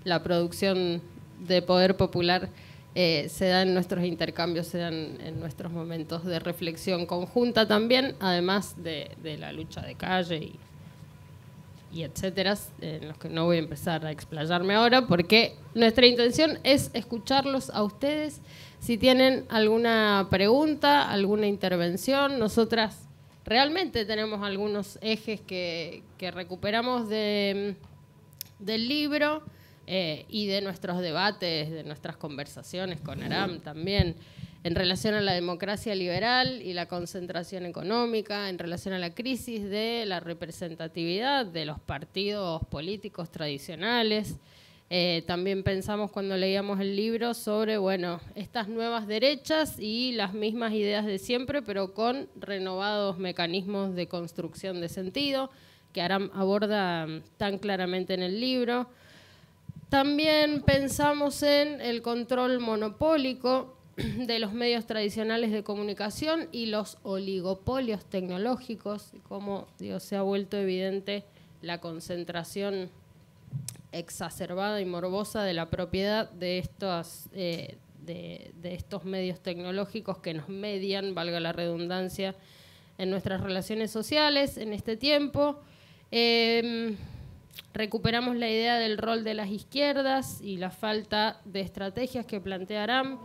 la producción de poder popular. Se dan nuestros intercambios, se dan en nuestros momentos de reflexión conjunta también, además de la lucha de calle y etcétera, en los que no voy a empezar a explayarme ahora, porque nuestra intención es escucharlos a ustedes. Si tienen alguna pregunta, alguna intervención, nosotras realmente tenemos algunos ejes que recuperamos del libro, y de nuestros debates, de nuestras conversaciones con Aram también, en relación a la democracia liberal y la concentración económica, en relación a la crisis de la representatividad de los partidos políticos tradicionales. También pensamos cuando leíamos el libro sobre, bueno, estas nuevas derechas y las mismas ideas de siempre, pero con renovados mecanismos de construcción de sentido, que Aram aborda tan claramente en el libro. También pensamos en el control monopólico de los medios tradicionales de comunicación y los oligopolios tecnológicos, y cómo, se ha vuelto evidente la concentración exacerbada y morbosa de la propiedad de estos medios tecnológicos que nos median, valga la redundancia, en nuestras relaciones sociales en este tiempo. Recuperamos la idea del rol de las izquierdas y la falta de estrategias que plantea Aram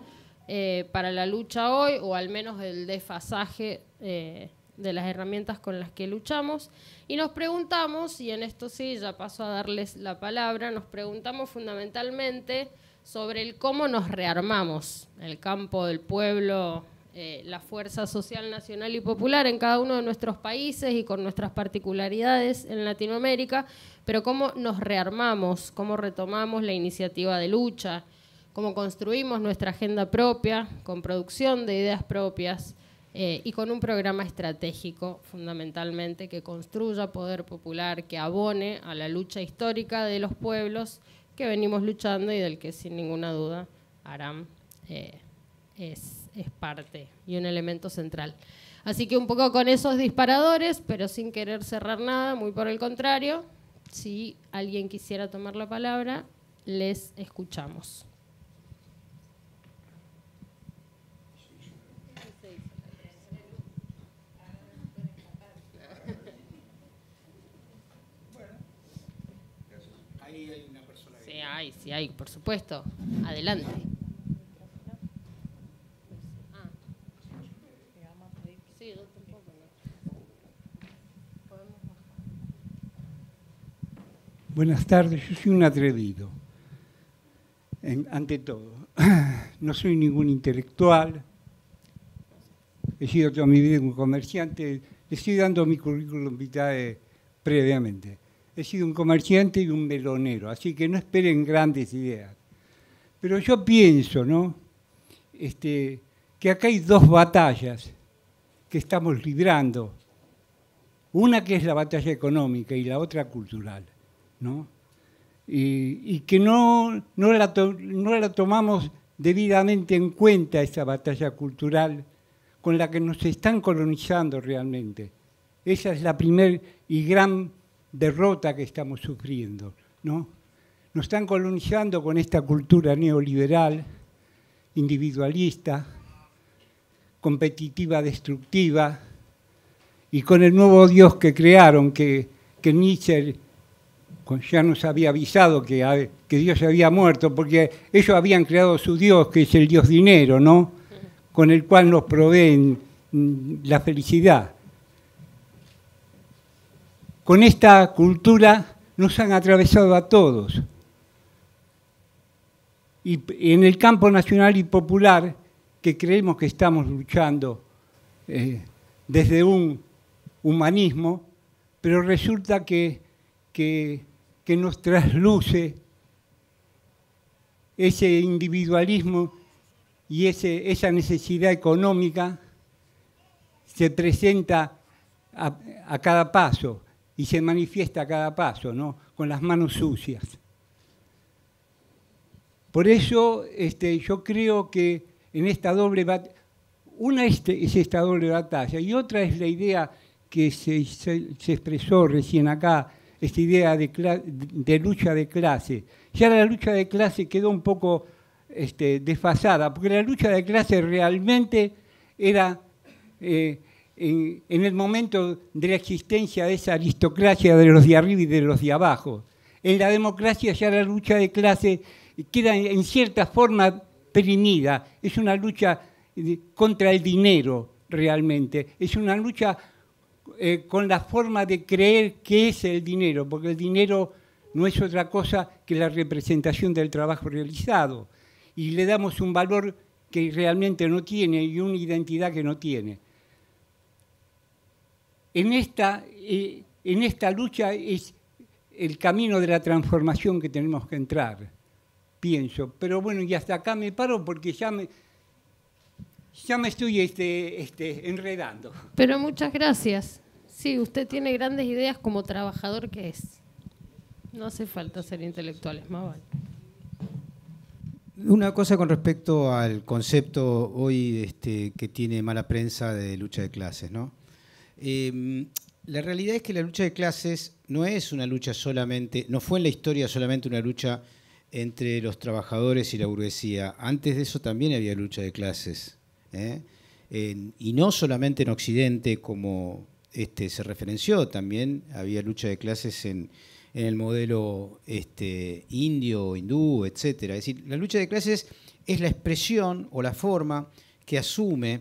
para la lucha hoy, o al menos el desfasaje de las herramientas con las que luchamos. Y nos preguntamos, y en esto sí, ya paso a darles la palabra, nos preguntamos fundamentalmente sobre el cómo nos rearmamos, el campo del pueblo, la fuerza social nacional y popular en cada uno de nuestros países y con nuestras particularidades en Latinoamérica, pero cómo nos rearmamos, cómo retomamos la iniciativa de lucha, cómo construimos nuestra agenda propia, con producción de ideas propias y con un programa estratégico fundamentalmente que construya poder popular, que abone a la lucha histórica de los pueblos que venimos luchando y del que sin ninguna duda Aram es parte y un elemento central. Así que un poco con esos disparadores, pero sin querer cerrar nada, muy por el contrario, si alguien quisiera tomar la palabra, les escuchamos. Sí hay, por supuesto. Adelante. Buenas tardes, yo soy un atrevido, ante todo. No soy ningún intelectual, he sido toda mi vida un comerciante, le estoy dando mi currículum vitae previamente. He sido un comerciante y un melonero, así que no esperen grandes ideas. Pero yo pienso, ¿no? Que acá hay dos batallas que estamos librando. Una que es la batalla económica y la otra cultural, ¿no? Y que no la tomamos debidamente en cuenta, esa batalla cultural con la que nos están colonizando realmente. Esa es la primera y gran derrota que estamos sufriendo, ¿no? Nos están colonizando con esta cultura neoliberal, individualista, competitiva, destructiva, y con el nuevo Dios que crearon, que Nietzsche ya nos había avisado que Dios había muerto, porque ellos habían creado su Dios, que es el Dios dinero, ¿no? Con el cual nos proveen la felicidad. Con esta cultura nos han atravesado a todos. Y en el campo nacional y popular, que creemos que estamos luchando desde un humanismo, pero resulta que nos trasluce ese individualismo y esa necesidad económica se presenta a cada paso y se manifiesta a cada paso, ¿no? Con las manos sucias. Por eso yo creo que en esta doble batalla, una es esta doble batalla y otra es la idea que se expresó recién acá, esta idea de lucha de clase. Ya la lucha de clase quedó un poco desfasada, porque la lucha de clase realmente era en el momento de la existencia de esa aristocracia de los de arriba y de los de abajo. En la democracia ya la lucha de clase queda en cierta forma perimida, es una lucha contra el dinero realmente, es una lucha con la forma de creer que es el dinero, porque el dinero no es otra cosa que la representación del trabajo realizado, y le damos un valor que realmente no tiene y una identidad que no tiene. En esta lucha es el camino de la transformación que tenemos que entrar, pienso. Pero bueno, y hasta acá me paro porque ya me estoy enredando. Pero muchas gracias. Sí, usted tiene grandes ideas como trabajador que es. No hace falta ser intelectuales, más vale. Una cosa con respecto al concepto hoy que tiene mala prensa de lucha de clases, ¿no? La realidad es que la lucha de clases no es una lucha solamente, no fue en la historia solamente una lucha entre los trabajadores y la burguesía. Antes de eso también había lucha de clases, y no solamente en Occidente, como se referenció, también había lucha de clases en el modelo indio, hindú, etc. Es decir, la lucha de clases es la expresión o la forma que asume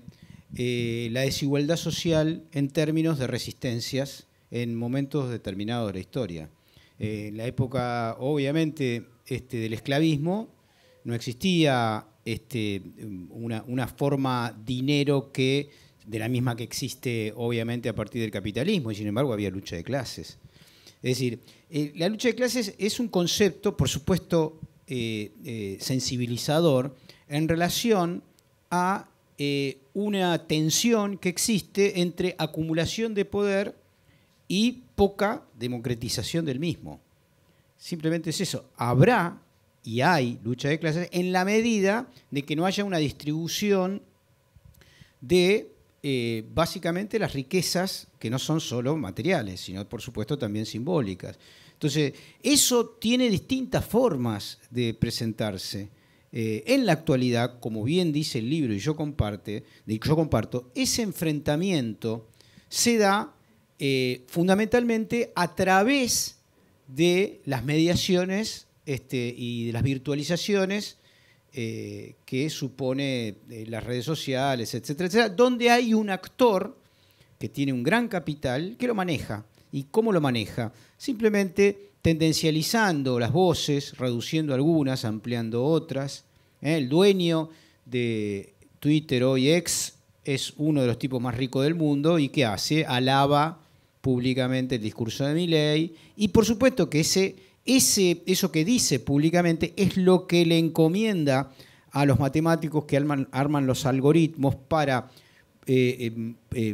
la desigualdad social en términos de resistencias en momentos determinados de la historia. En la época, obviamente, del esclavismo, no existía una forma dinero de la misma que existe, obviamente, a partir del capitalismo, y sin embargo había lucha de clases. Es decir, la lucha de clases es un concepto, por supuesto, sensibilizador en relación a una tensión que existe entre acumulación de poder y poca democratización del mismo. Simplemente es eso. Habrá y hay lucha de clases en la medida de que no haya una distribución de básicamente las riquezas que no son solo materiales, sino por supuesto también simbólicas. Entonces, eso tiene distintas formas de presentarse. En la actualidad, como bien dice el libro y yo comparto, ese enfrentamiento se da fundamentalmente a través de las mediaciones y de las virtualizaciones que supone las redes sociales, etcétera, etcétera, donde hay un actor que tiene un gran capital que lo maneja. ¿Y cómo lo maneja? Simplemente tendencializando las voces, reduciendo algunas, ampliando otras. El dueño de Twitter, hoy X, es uno de los tipos más ricos del mundo y ¿qué hace? Alaba públicamente el discurso de Milei y por supuesto que eso que dice públicamente es lo que le encomienda a los matemáticos que arman los algoritmos para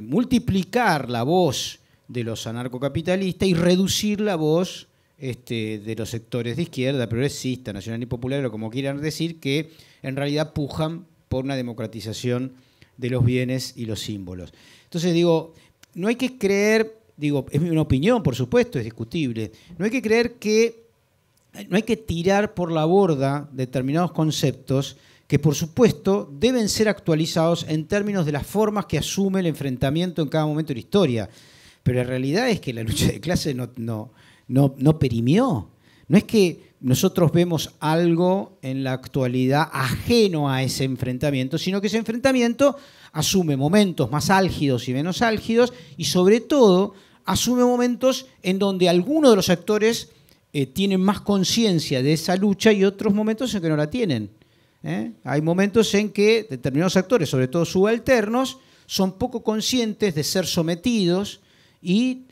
multiplicar la voz de los anarcocapitalistas y reducir la voz de los sectores de izquierda, progresista, nacional y popular, o como quieran decir, que en realidad pujan por una democratización de los bienes y los símbolos. Entonces digo, no hay que creer, es una opinión, por supuesto, es discutible, no hay que creer no hay que tirar por la borda determinados conceptos que, por supuesto, deben ser actualizados en términos de las formas que asume el enfrentamiento en cada momento de la historia. Pero la realidad es que la lucha de clases no perimió. No es que nosotros vemos algo en la actualidad ajeno a ese enfrentamiento, sino que ese enfrentamiento asume momentos más álgidos y menos álgidos y sobre todo asume momentos en donde algunos de los actores tienen más conciencia de esa lucha y otros momentos en que no la tienen. Hay momentos en que determinados actores, sobre todo subalternos, son poco conscientes de ser sometidos y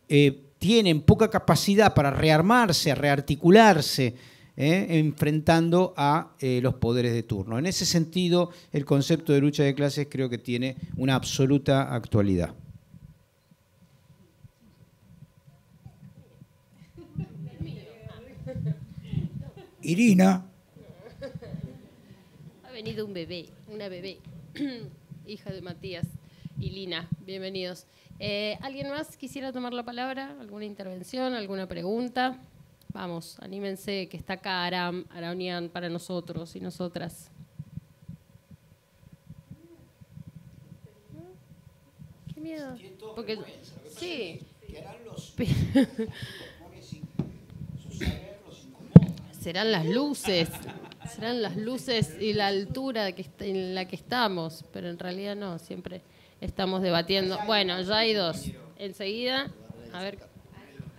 tienen poca capacidad para rearmarse, rearticularse enfrentando a los poderes de turno. En ese sentido, el concepto de lucha de clases creo que tiene una absoluta actualidad. Irina. Ha venido un bebé, una bebé, hija de Matías y Lina. Bienvenidos. ¿Alguien más quisiera tomar la palabra? ¿Alguna intervención? ¿Alguna pregunta? Vamos, anímense, que está acá Araunian para nosotros y nosotras. ¿Qué miedo? Porque, sí. Serán las luces y la altura en la que estamos, pero en realidad no, siempre estamos debatiendo. Bueno, ya hay dos. Enseguida, a ver,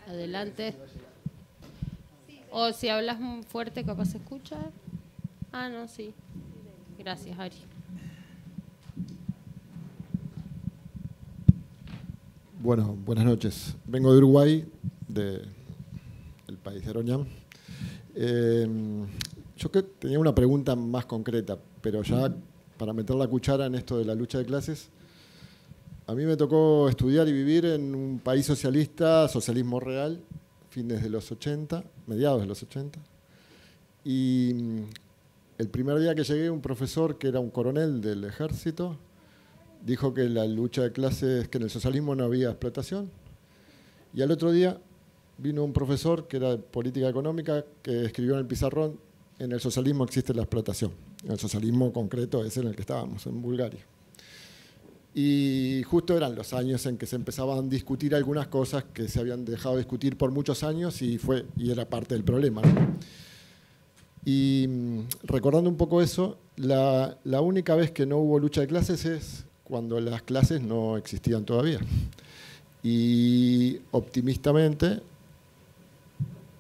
adelante. O si hablas fuerte, capaz se escucha. Ah, no, sí. Gracias, Ari. Bueno, buenas noches. Vengo de Uruguay, del país de Araunian. Yo tenía una pregunta más concreta, pero ya para meter la cuchara en esto de la lucha de clases. A mí me tocó estudiar y vivir en un país socialista, socialismo real, fines de los 80, mediados de los 80. Y el primer día que llegué, un profesor que era un coronel del ejército dijo que la lucha de clases, que en el socialismo no había explotación. Y al otro día vino un profesor que era de política económica que escribió en el pizarrón: en el socialismo existe la explotación. En el socialismo concreto es en el que estábamos, en Bulgaria. Y justo eran los años en que se empezaban a discutir algunas cosas que se habían dejado de discutir por muchos años y era parte del problema, ¿no? Y recordando un poco eso, la única vez que no hubo lucha de clases es cuando las clases no existían todavía. Y optimistamente,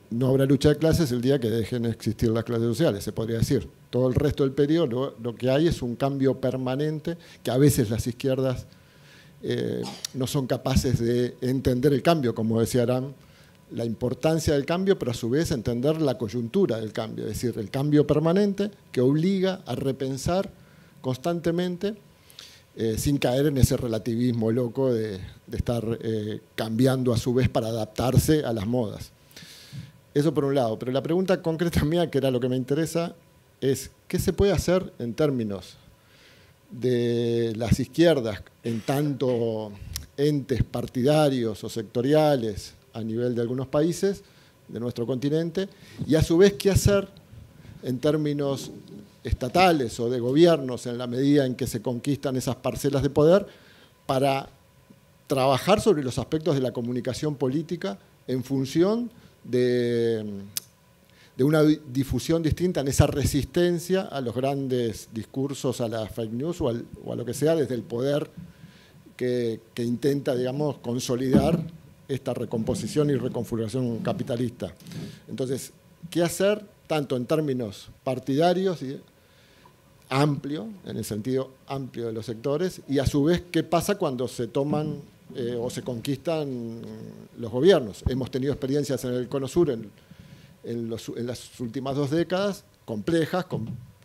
no habrá lucha de clases el día que dejen de existir las clases sociales, se podría decir. Todo el resto del periodo lo que hay es un cambio permanente, que a veces las izquierdas no son capaces de entender el cambio, como decía Aram, la importancia del cambio, pero a su vez entender la coyuntura del cambio, es decir, el cambio permanente que obliga a repensar constantemente, sin caer en ese relativismo loco de estar cambiando a su vez para adaptarse a las modas. Eso por un lado, pero la pregunta concreta mía, que era lo que me interesa, es ¿qué se puede hacer en términos de las izquierdas en tanto entes partidarios o sectoriales a nivel de algunos países de nuestro continente, y a su vez qué hacer en términos estatales o de gobiernos en la medida en que se conquistan esas parcelas de poder para trabajar sobre los aspectos de la comunicación política en función de una difusión distinta en esa resistencia a los grandes discursos, a las fake news o a lo que sea desde el poder que intenta, digamos, consolidar esta recomposición y reconfiguración capitalista. Entonces, ¿qué hacer tanto en términos partidarios y amplio, en el sentido amplio de los sectores, y a su vez qué pasa cuando se toman o se conquistan los gobiernos? Hemos tenido experiencias en el Cono Sur en las últimas 2 décadas, complejas,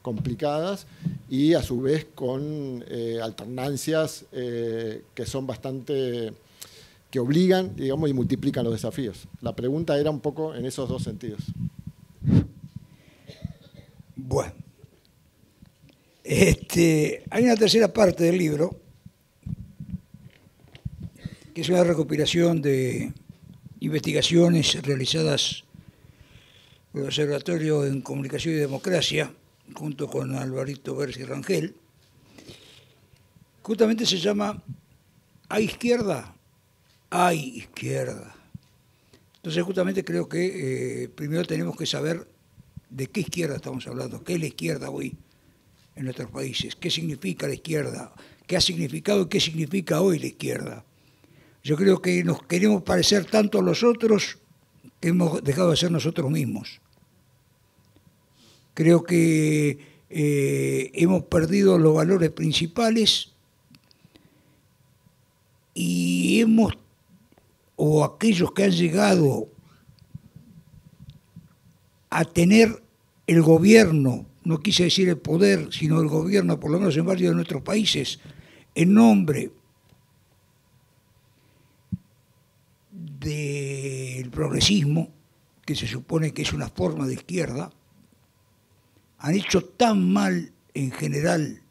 complicadas, y a su vez con alternancias que son bastante, que obligan, digamos, y multiplican los desafíos. La pregunta era un poco en esos 2 sentidos. Bueno, hay una tercera parte del libro, que es una recopilación de investigaciones realizadas por el Observatorio en Comunicación y Democracia, junto con Alvarito Berzi Rangel. Justamente se llama ¿Hay izquierda? Hay izquierda. Entonces justamente creo que primero tenemos que saber de qué izquierda estamos hablando, qué es la izquierda hoy en nuestros países, qué significa la izquierda, qué ha significado y qué significa hoy la izquierda. Yo creo que nos queremos parecer tanto a los otros que hemos dejado de ser nosotros mismos. Creo que hemos perdido los valores principales y o aquellos que han llegado a tener el gobierno, no quise decir el poder, sino el gobierno, por lo menos en varios de nuestros países, en nombre del progresismo, que se supone que es una forma de izquierda, han hecho tan mal en general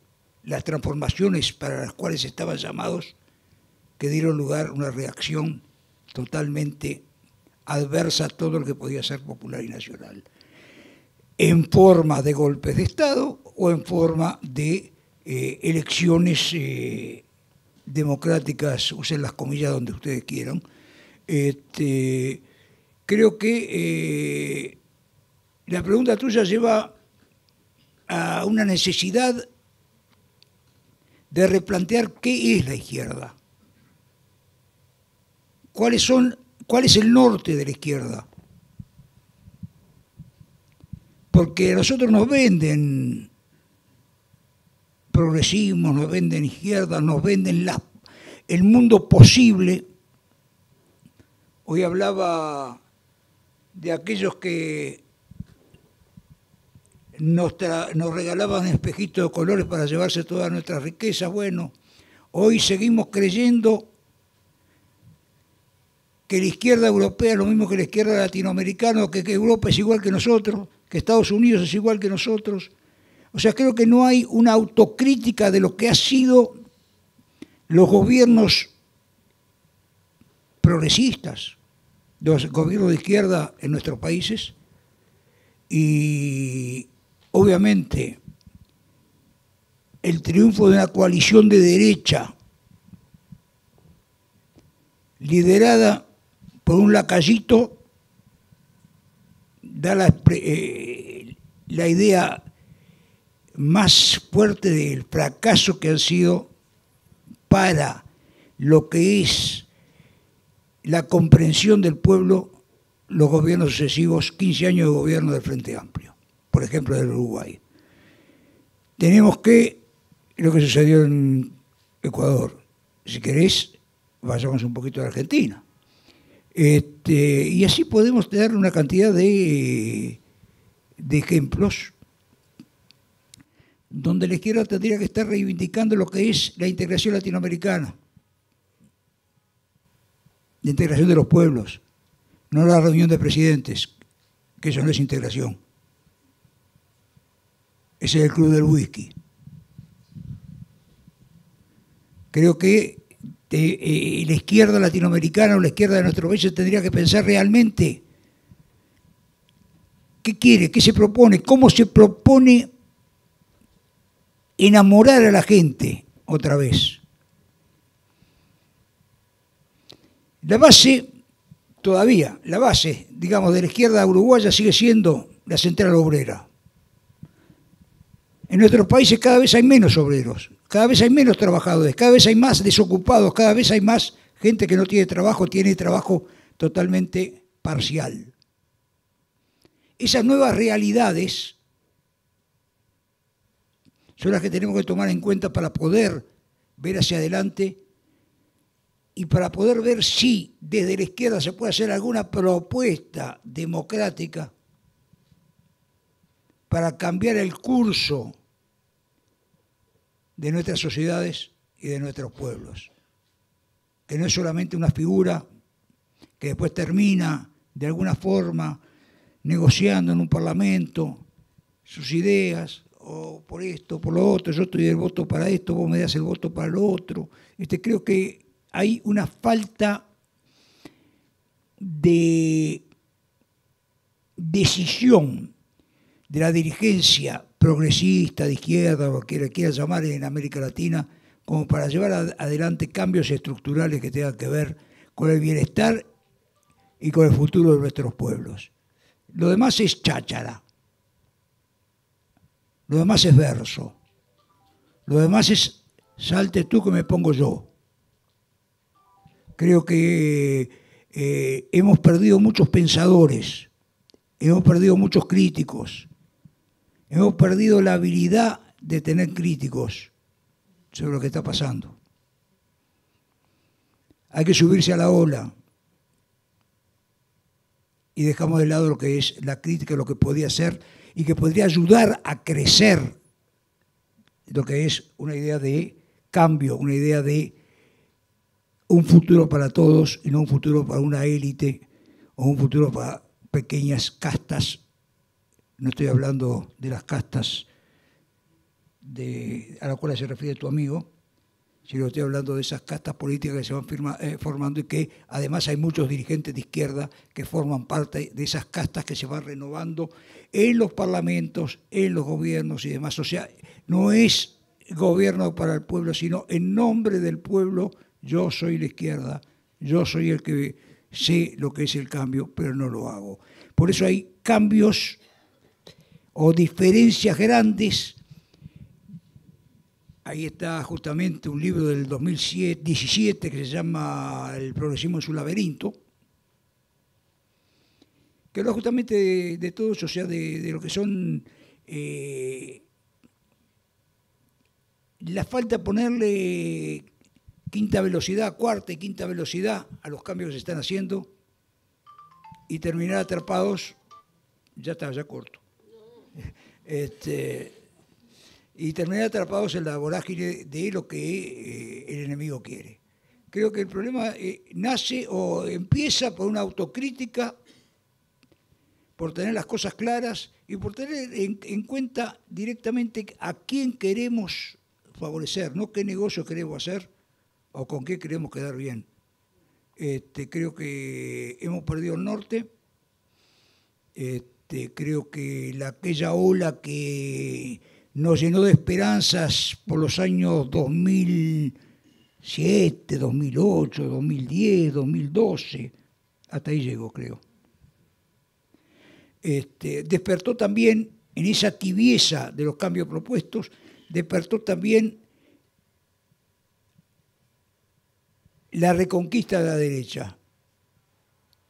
las transformaciones para las cuales estaban llamados, que dieron lugar a una reacción totalmente adversa a todo lo que podía ser popular y nacional, en forma de golpes de Estado o en forma de elecciones democráticas, usen las comillas donde ustedes quieran. Creo que la pregunta tuya lleva a una necesidad de replantear qué es la izquierda, cuál es el norte de la izquierda. Porque a nosotros nos venden progresismo, nos venden izquierda, nos venden el mundo posible. Hoy hablaba de aquellos que nos regalaban espejitos de colores para llevarse todas nuestras riquezas. Bueno, hoy seguimos creyendo que la izquierda europea es lo mismo que la izquierda latinoamericana, que Europa es igual que nosotros, que Estados Unidos es igual que nosotros. O sea, creo que no hay una autocrítica de lo que han sido los gobiernos progresistas, los gobiernos de izquierda en nuestros países. Y obviamente el triunfo de una coalición de derecha liderada por un lacayito da la idea más fuerte del fracaso que han sido para lo que es la comprensión del pueblo los gobiernos sucesivos, 15 años de gobierno del Frente Amplio, por ejemplo del Uruguay. Tenemos que, lo que sucedió en Ecuador, si querés, vayamos un poquito a la Argentina. Y así podemos tener una cantidad de ejemplos donde la izquierda tendría que estar reivindicando lo que es la integración latinoamericana, la integración de los pueblos, no la reunión de presidentes, que eso no es integración. Ese es el club del whisky. Creo que la izquierda latinoamericana o la izquierda de nuestro país tendría que pensar realmente qué quiere, qué se propone, cómo se propone enamorar a la gente otra vez. La base, digamos, de la izquierda uruguaya sigue siendo la central obrera. En nuestros países cada vez hay menos obreros, cada vez hay menos trabajadores, cada vez hay más desocupados, cada vez hay más gente que no tiene trabajo totalmente parcial. Esas nuevas realidades son las que tenemos que tomar en cuenta para poder ver hacia adelante y para poder ver si desde la izquierda se puede hacer alguna propuesta democrática para cambiar el curso de nuestras sociedades y de nuestros pueblos. Que no es solamente una figura que después termina de alguna forma negociando en un parlamento sus ideas, o por esto, por lo otro, yo estoy del voto para esto, vos me das el voto para lo otro. Creo que hay una falta de decisión de la dirigencia progresista, de izquierda, o lo que quiera llamar en América Latina, como para llevar adelante cambios estructurales que tengan que ver con el bienestar y con el futuro de nuestros pueblos. Lo demás es cháchara, lo demás es verso, lo demás es salte tú que me pongo yo. Creo que hemos perdido muchos pensadores, hemos perdido muchos críticos, hemos perdido la habilidad de tener críticos sobre lo que está pasando. Hay que subirse a la ola y dejamos de lado lo que es la crítica, lo que podía ser y que podría ayudar a crecer lo que es una idea de cambio, una idea de un futuro para todos y no un futuro para una élite o un futuro para pequeñas castas. No estoy hablando de las castas a las cuales se refiere tu amigo, sino estoy hablando de esas castas políticas que se van formando y que además hay muchos dirigentes de izquierda que forman parte de esas castas que se van renovando en los parlamentos, en los gobiernos y demás. O sea, no es gobierno para el pueblo, sino en nombre del pueblo. Yo soy la izquierda, yo soy el que sé lo que es el cambio, pero no lo hago. Por eso hay cambios o diferencias grandes. Ahí está justamente un libro del 2017 que se llama El progresismo en su laberinto, que habla justamente de todo eso, o sea, de lo que son la falta de ponerle quinta velocidad, cuarta y quinta velocidad a los cambios que se están haciendo y terminar atrapados, ya está, ya corto. Y terminar atrapados en la vorágine de lo que el enemigo quiere. Creo que el problema nace o empieza por una autocrítica, por tener las cosas claras y por tener en cuenta directamente a quién queremos favorecer, no qué negocio queremos hacer o con qué queremos quedar bien. Creo que hemos perdido el norte. Creo que aquella ola que nos llenó de esperanzas por los años 2007, 2008, 2010, 2012, hasta ahí llegó, creo. Despertó también, en esa tibieza de los cambios propuestos, despertó también la reconquista de la derecha,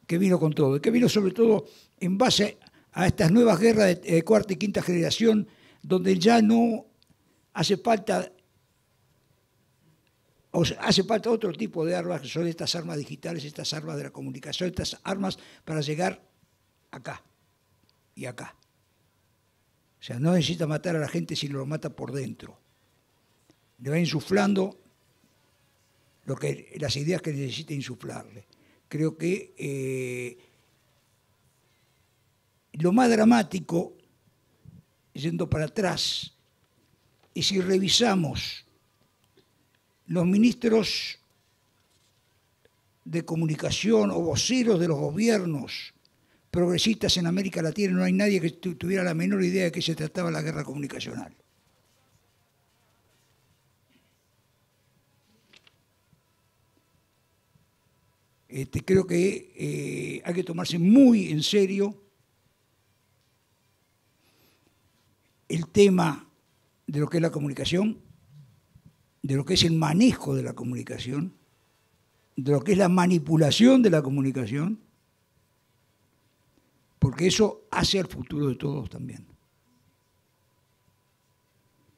que vino con todo, y que vino sobre todo en base a estas nuevas guerras de cuarta y quinta generación, donde ya no hace falta, o sea, hace falta otro tipo de armas, que son estas armas digitales, estas armas de la comunicación, estas armas para llegar acá y acá. O sea, no necesita matar a la gente si lo mata por dentro. Le va insuflando las ideas que necesita insuflarle. Creo que lo más dramático, yendo para atrás, y si revisamos los ministros de comunicación o voceros de los gobiernos progresistas en América Latina, no hay nadie que tuviera la menor idea de qué se trataba la guerra comunicacional. Creo que hay que tomarse muy en serio el tema de lo que es la comunicación, de lo que es el manejo de la comunicación, de lo que es la manipulación de la comunicación, porque eso hace al futuro de todos también.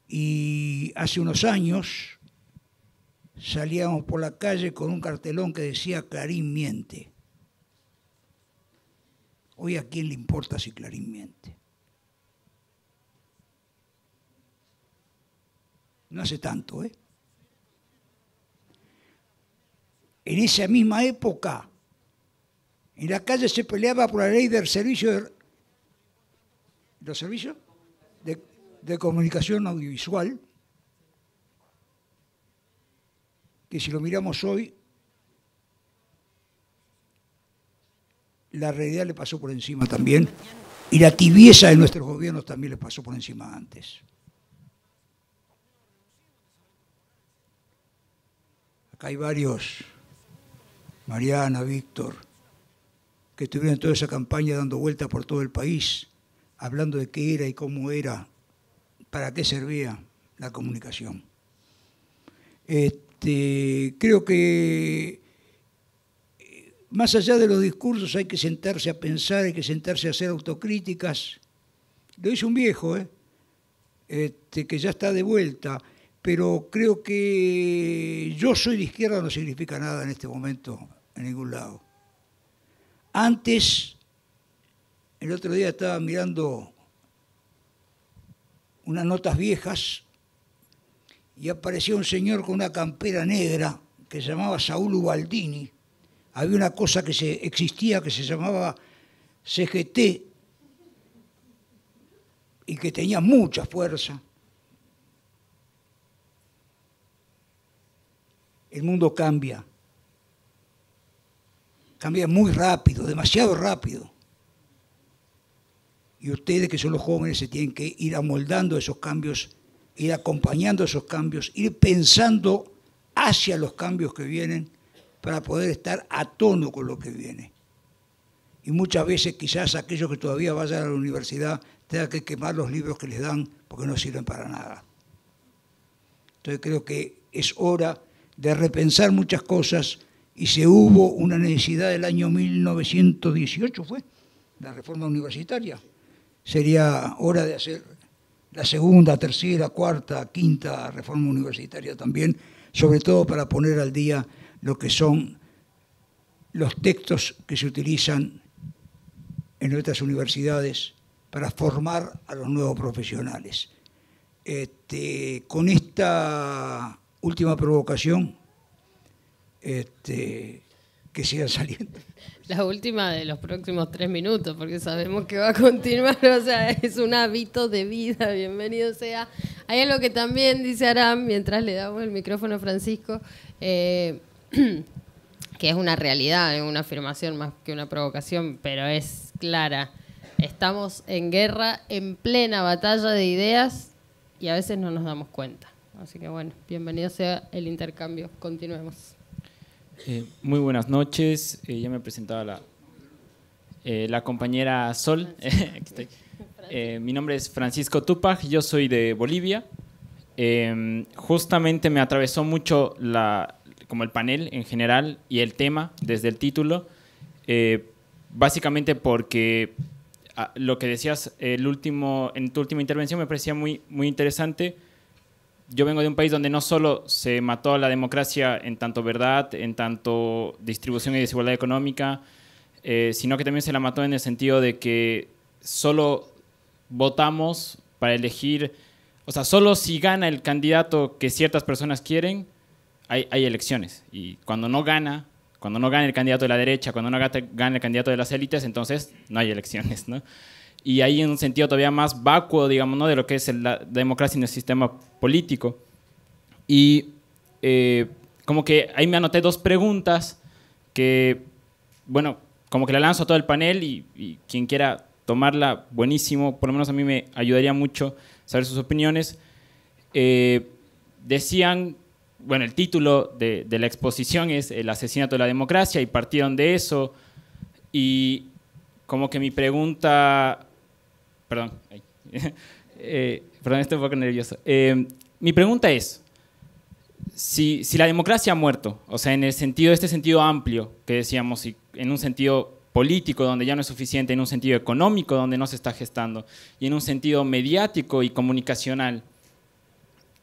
Y hace unos años salíamos por la calle con un cartelón que decía Clarín miente. Hoy, ¿a quién le importa si Clarín miente? No hace tanto, ¿eh? En esa misma época, en la calle se peleaba por la ley del servicio los servicios de comunicación audiovisual, que si lo miramos hoy, la realidad le pasó por encima también, y la tibieza de nuestros gobiernos también le pasó por encima antes. Acá hay varios, Mariana, Víctor, que estuvieron en toda esa campaña dando vueltas por todo el país, hablando de qué era y cómo era, para qué servía la comunicación. Creo que más allá de los discursos hay que sentarse a pensar, hay que sentarse a hacer autocríticas. Lo dice un viejo, que ya está de vuelta, pero creo que yo soy de izquierda no significa nada en este momento en ningún lado. Antes El otro día estaba mirando unas notas viejas y apareció un señor con una campera negra que se llamaba Saúl Ubaldini. Había una cosa que existía que se llamaba CGT y que tenía mucha fuerza. El mundo cambia muy rápido, demasiado rápido. Y ustedes, que son los jóvenes, se tienen que ir amoldando esos cambios, ir acompañando esos cambios, ir pensando hacia los cambios que vienen para poder estar a tono con lo que viene. Y muchas veces quizás aquellos que todavía vayan a la universidad tengan que quemar los libros que les dan porque no sirven para nada. Entonces creo que es hora de repensar muchas cosas y se hubo una necesidad del año 1918, fue la reforma universitaria. Sería hora de hacer la segunda, tercera, cuarta, quinta reforma universitaria también, sobre todo para poner al día lo que son los textos que se utilizan en nuestras universidades para formar a los nuevos profesionales. Con esta última provocación, que sigan saliendo. La última de los próximos 3 minutos, porque sabemos que va a continuar, o sea, es un hábito de vida, bienvenido sea. Hay algo que también dice Aram, mientras le damos el micrófono a Francisco, que es una realidad, es una afirmación más que una provocación, pero es clara. Estamos en guerra, en plena batalla de ideas, y a veces no nos damos cuenta. Así que bueno, bienvenido sea el intercambio, continuemos. Muy buenas noches, ya me presentaba la compañera Sol. Mi nombre es Francisco Tupac, yo soy de Bolivia. Justamente me atravesó mucho como el panel en general y el tema desde el título, básicamente porque lo que decías en tu última intervención me parecía muy, muy interesante. Yo vengo de un país donde no solo se mató a la democracia en tanto verdad, en tanto distribución y desigualdad económica, sino que también se la mató en el sentido de que solo votamos para elegir, o sea, solo si gana el candidato que ciertas personas quieren, hay elecciones. Y cuando no gana el candidato de la derecha, cuando no gana el candidato de las élites, entonces no hay elecciones, ¿no? Y ahí en un sentido todavía más vacuo, digamos, ¿no?, de lo que es la democracia en el sistema político. Y como que ahí me anoté 2 preguntas que, bueno, como que la lanzo a todo el panel y quien quiera tomarla, buenísimo, por lo menos a mí me ayudaría mucho saber sus opiniones. Decían, bueno, el título de la exposición es El asesinato de la democracia y partieron de eso y como que mi pregunta... Perdón, estoy un poco nervioso. Mi pregunta es, si la democracia ha muerto, o sea, en este sentido amplio que decíamos, y en un sentido político donde ya no es suficiente, en un sentido económico donde no se está gestando, y en un sentido mediático y comunicacional,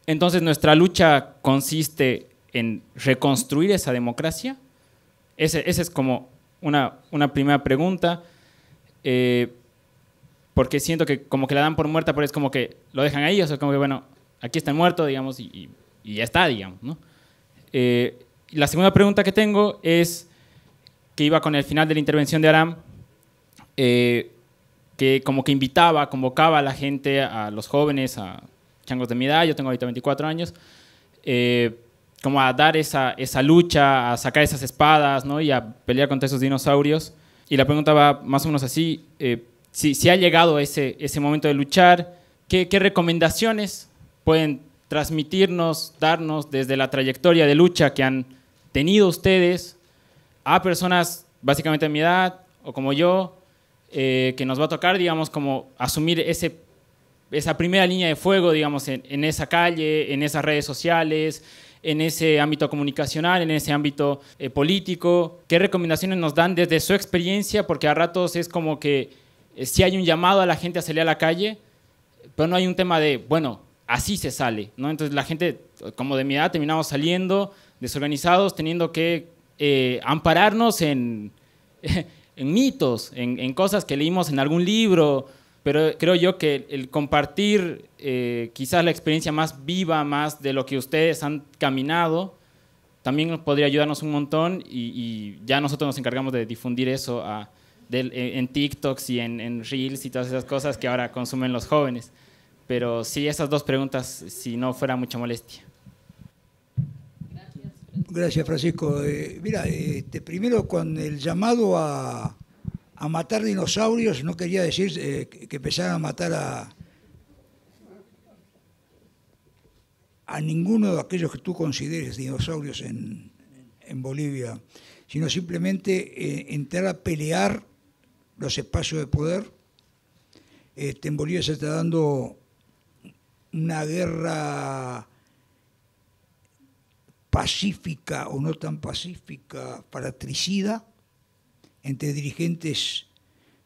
entonces nuestra lucha consiste en reconstruir esa democracia. Esa es como una primera pregunta. Porque siento que como que la dan por muerta, pero es como que lo dejan ahí, o sea, como que bueno, aquí está muerto, digamos, y ya está, digamos, ¿no? La segunda pregunta que tengo es, que iba con el final de la intervención de Aram, que como que convocaba a la gente, a los jóvenes, a changos de mi edad, yo tengo ahorita 24 años, como a dar esa lucha, a sacar esas espadas, ¿no?, y a pelear contra esos dinosaurios. Y la pregunta va más o menos así, si ha llegado ese momento de luchar, ¿qué recomendaciones pueden transmitirnos, darnos desde la trayectoria de lucha que han tenido ustedes a personas básicamente de mi edad o como yo, que nos va a tocar, digamos, como asumir esa primera línea de fuego, digamos, en esa calle, en esas redes sociales, en ese ámbito comunicacional, en ese ámbito político? ¿Qué recomendaciones nos dan desde su experiencia? Porque a ratos es como que sí hay un llamado a la gente a salir a la calle, pero no hay un tema de, bueno, así se sale, ¿no? Entonces la gente, como de mi edad, terminamos saliendo desorganizados, teniendo que ampararnos en mitos, en cosas que leímos en algún libro, pero creo yo que el compartir quizás la experiencia más viva, más de lo que ustedes han caminado, también podría ayudarnos un montón y ya nosotros nos encargamos de difundir eso en TikToks y en Reels y todas esas cosas que ahora consumen los jóvenes. Pero sí, esas dos preguntas, si no fuera mucha molestia. Gracias, Francisco. Mira, primero con el llamado a matar dinosaurios, no quería decir que empezaran a matar a ninguno de aquellos que tú consideres dinosaurios en Bolivia, sino simplemente entrar a pelear los espacios de poder. En Bolivia se está dando una guerra pacífica o no tan pacífica, fratricida, entre dirigentes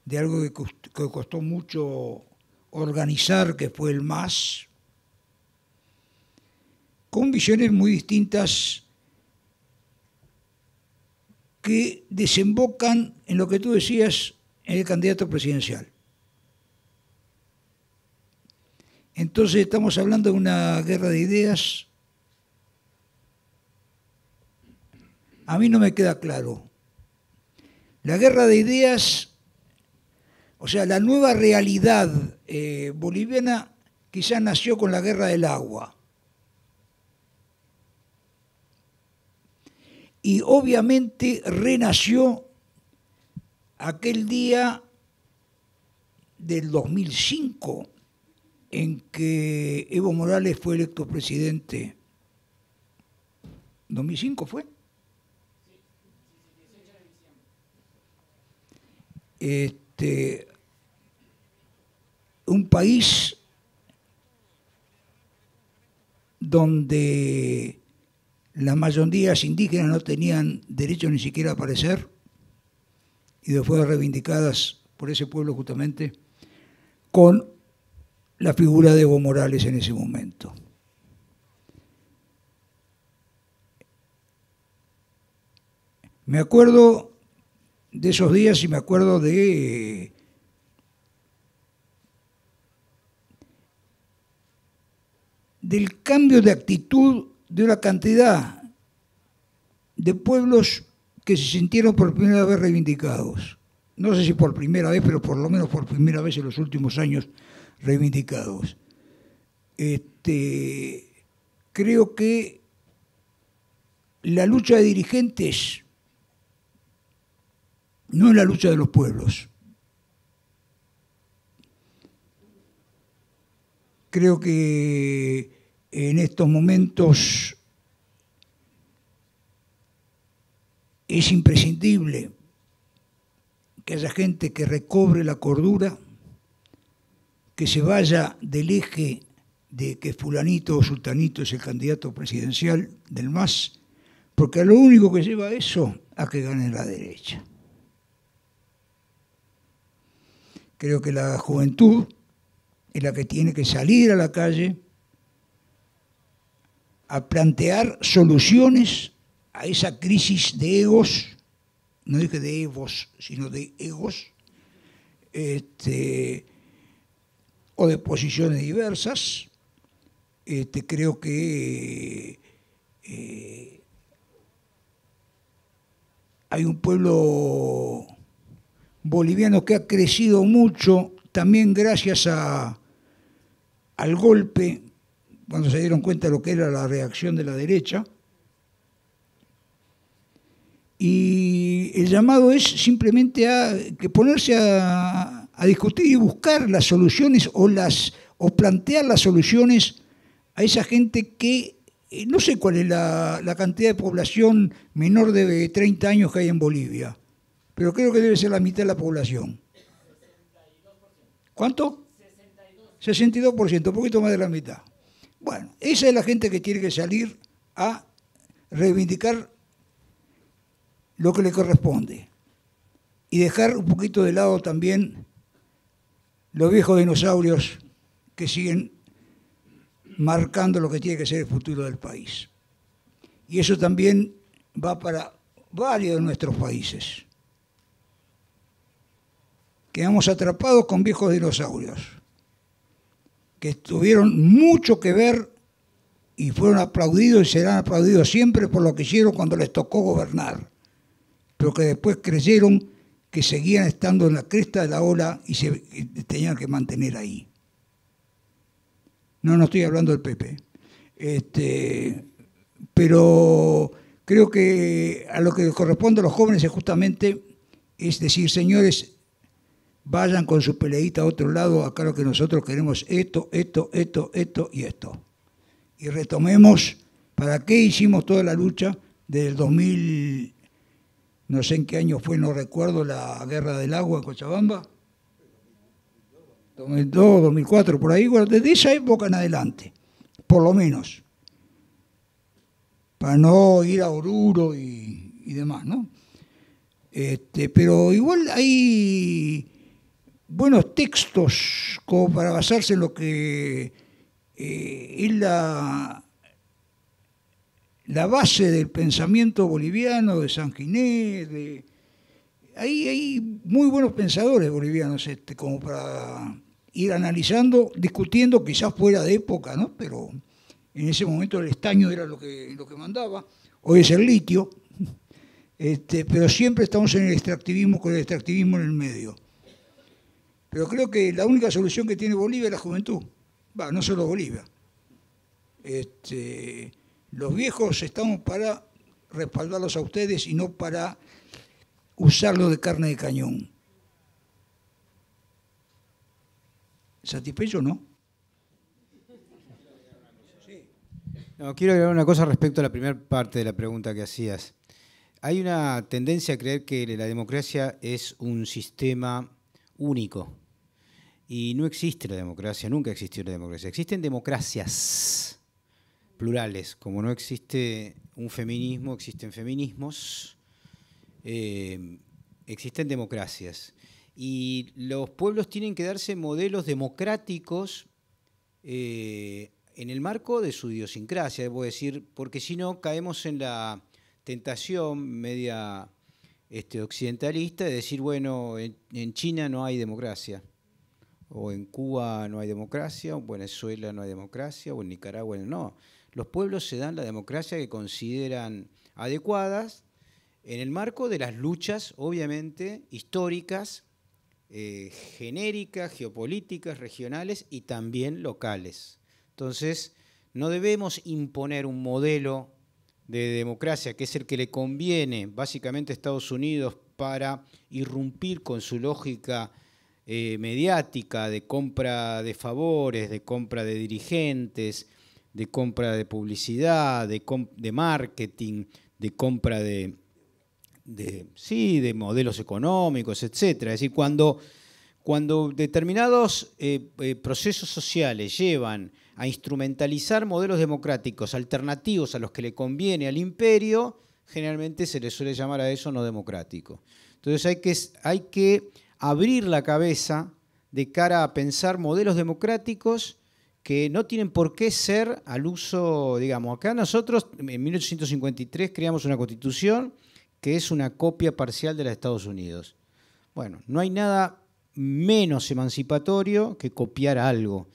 de algo que costó mucho organizar, que fue el MAS, con visiones muy distintas que desembocan en lo que tú decías, en el candidato presidencial. Entonces estamos hablando de una guerra de ideas. A mí no me queda claro. La guerra de ideas, o sea, la nueva realidad boliviana quizás nació con la guerra del agua. Y obviamente renació aquel día del 2005 en que Evo Morales fue electo presidente. ¿2005 fue? Un país donde las mayorías indígenas no tenían derecho ni siquiera a aparecer y después reivindicadas por ese pueblo justamente, con la figura de Evo Morales en ese momento. Me acuerdo de esos días y me acuerdo del cambio de actitud de una cantidad de pueblos que se sintieron por primera vez reivindicados. No sé si por primera vez, pero por lo menos por primera vez en los últimos años reivindicados. Creo que la lucha de dirigentes no es la lucha de los pueblos. Creo que en estos momentos es imprescindible que haya gente que recobre la cordura, que se vaya del eje de que fulanito o sultanito es el candidato presidencial del MAS, porque a lo único que lleva eso a que gane la derecha. Creo que la juventud es la que tiene que salir a la calle a plantear soluciones a esa crisis de egos, no dije de egos, sino de egos, o de posiciones diversas. Creo que hay un pueblo boliviano que ha crecido mucho, también gracias al golpe, cuando se dieron cuenta de lo que era la reacción de la derecha. Y el llamado es simplemente a que ponerse a discutir y buscar las soluciones o plantear las soluciones a esa gente que no sé cuál es la cantidad de población menor de 30 años que hay en Bolivia, pero creo que debe ser la mitad de la población. ¿Cuánto? 62%, un poquito más de la mitad. Bueno, esa es la gente que tiene que salir a reivindicar lo que le corresponde y dejar un poquito de lado también los viejos dinosaurios que siguen marcando lo que tiene que ser el futuro del país. Y eso también va para varios de nuestros países. quedamos atrapados con viejos dinosaurios, que tuvieron mucho que ver y fueron aplaudidos y serán aplaudidos siempre por lo que hicieron cuando les tocó gobernar, pero que después creyeron que seguían estando en la cresta de la ola y se tenían que mantener ahí. No estoy hablando del PP. Pero creo que a lo que corresponde a los jóvenes es justamente decir, señores, vayan con su peleita a otro lado, acá lo que nosotros queremos es esto y esto. Y retomemos para qué hicimos toda la lucha desde el 2000, no sé en qué año fue, no recuerdo, la guerra del agua en Cochabamba, 2002, 2004, por ahí, bueno, desde esa época en adelante, por lo menos, para no ir a Oruro y demás, ¿no? Pero igual hay buenos textos como para basarse en lo que es la base del pensamiento boliviano, de San Ginés, hay muy buenos pensadores bolivianos como para ir analizando, discutiendo, quizás fuera de época, ¿no? Pero en ese momento el estaño era lo que mandaba, hoy es el litio, pero siempre estamos en el extractivismo, con el extractivismo en el medio. Pero creo que la única solución que tiene Bolivia es la juventud. No solo Bolivia. Los viejos estamos para respaldarlos a ustedes y no para usarlos de carne de cañón. ¿Satisfecho o no? No, quiero agregar una cosa respecto a la primera parte de la pregunta que hacías. Hay una tendencia a creer que la democracia es un sistema único. Y no existe la democracia, nunca existió la democracia. Existen democracias plurales, como no existe un feminismo, existen feminismos, existen democracias. Y los pueblos tienen que darse modelos democráticos en el marco de su idiosincrasia, debo decir, porque si no caemos en la tentación media occidentalista de decir, bueno, en China no hay democracia, o en Cuba no hay democracia, o en Venezuela no hay democracia, o en Nicaragua no. Los pueblos se dan la democracia que consideran adecuadas en el marco de las luchas, obviamente, históricas, genéricas, geopolíticas, regionales y también locales. Entonces, no debemos imponer un modelo de democracia que es el que le conviene básicamente a Estados Unidos para irrumpir con su lógica mediática de compra de favores, de compra de dirigentes, de compra de publicidad, de marketing, de compra de modelos económicos, etcétera. Es decir, cuando determinados procesos sociales llevan a instrumentalizar modelos democráticos alternativos a los que le conviene al imperio, generalmente se le suele llamar a eso no democrático. Entonces hay que abrir la cabeza de cara a pensar modelos democráticos que no tienen por qué ser al uso, digamos, acá nosotros en 1853 creamos una constitución que es una copia parcial de la de Estados Unidos. Bueno, no hay nada menos emancipatorio que copiar algo.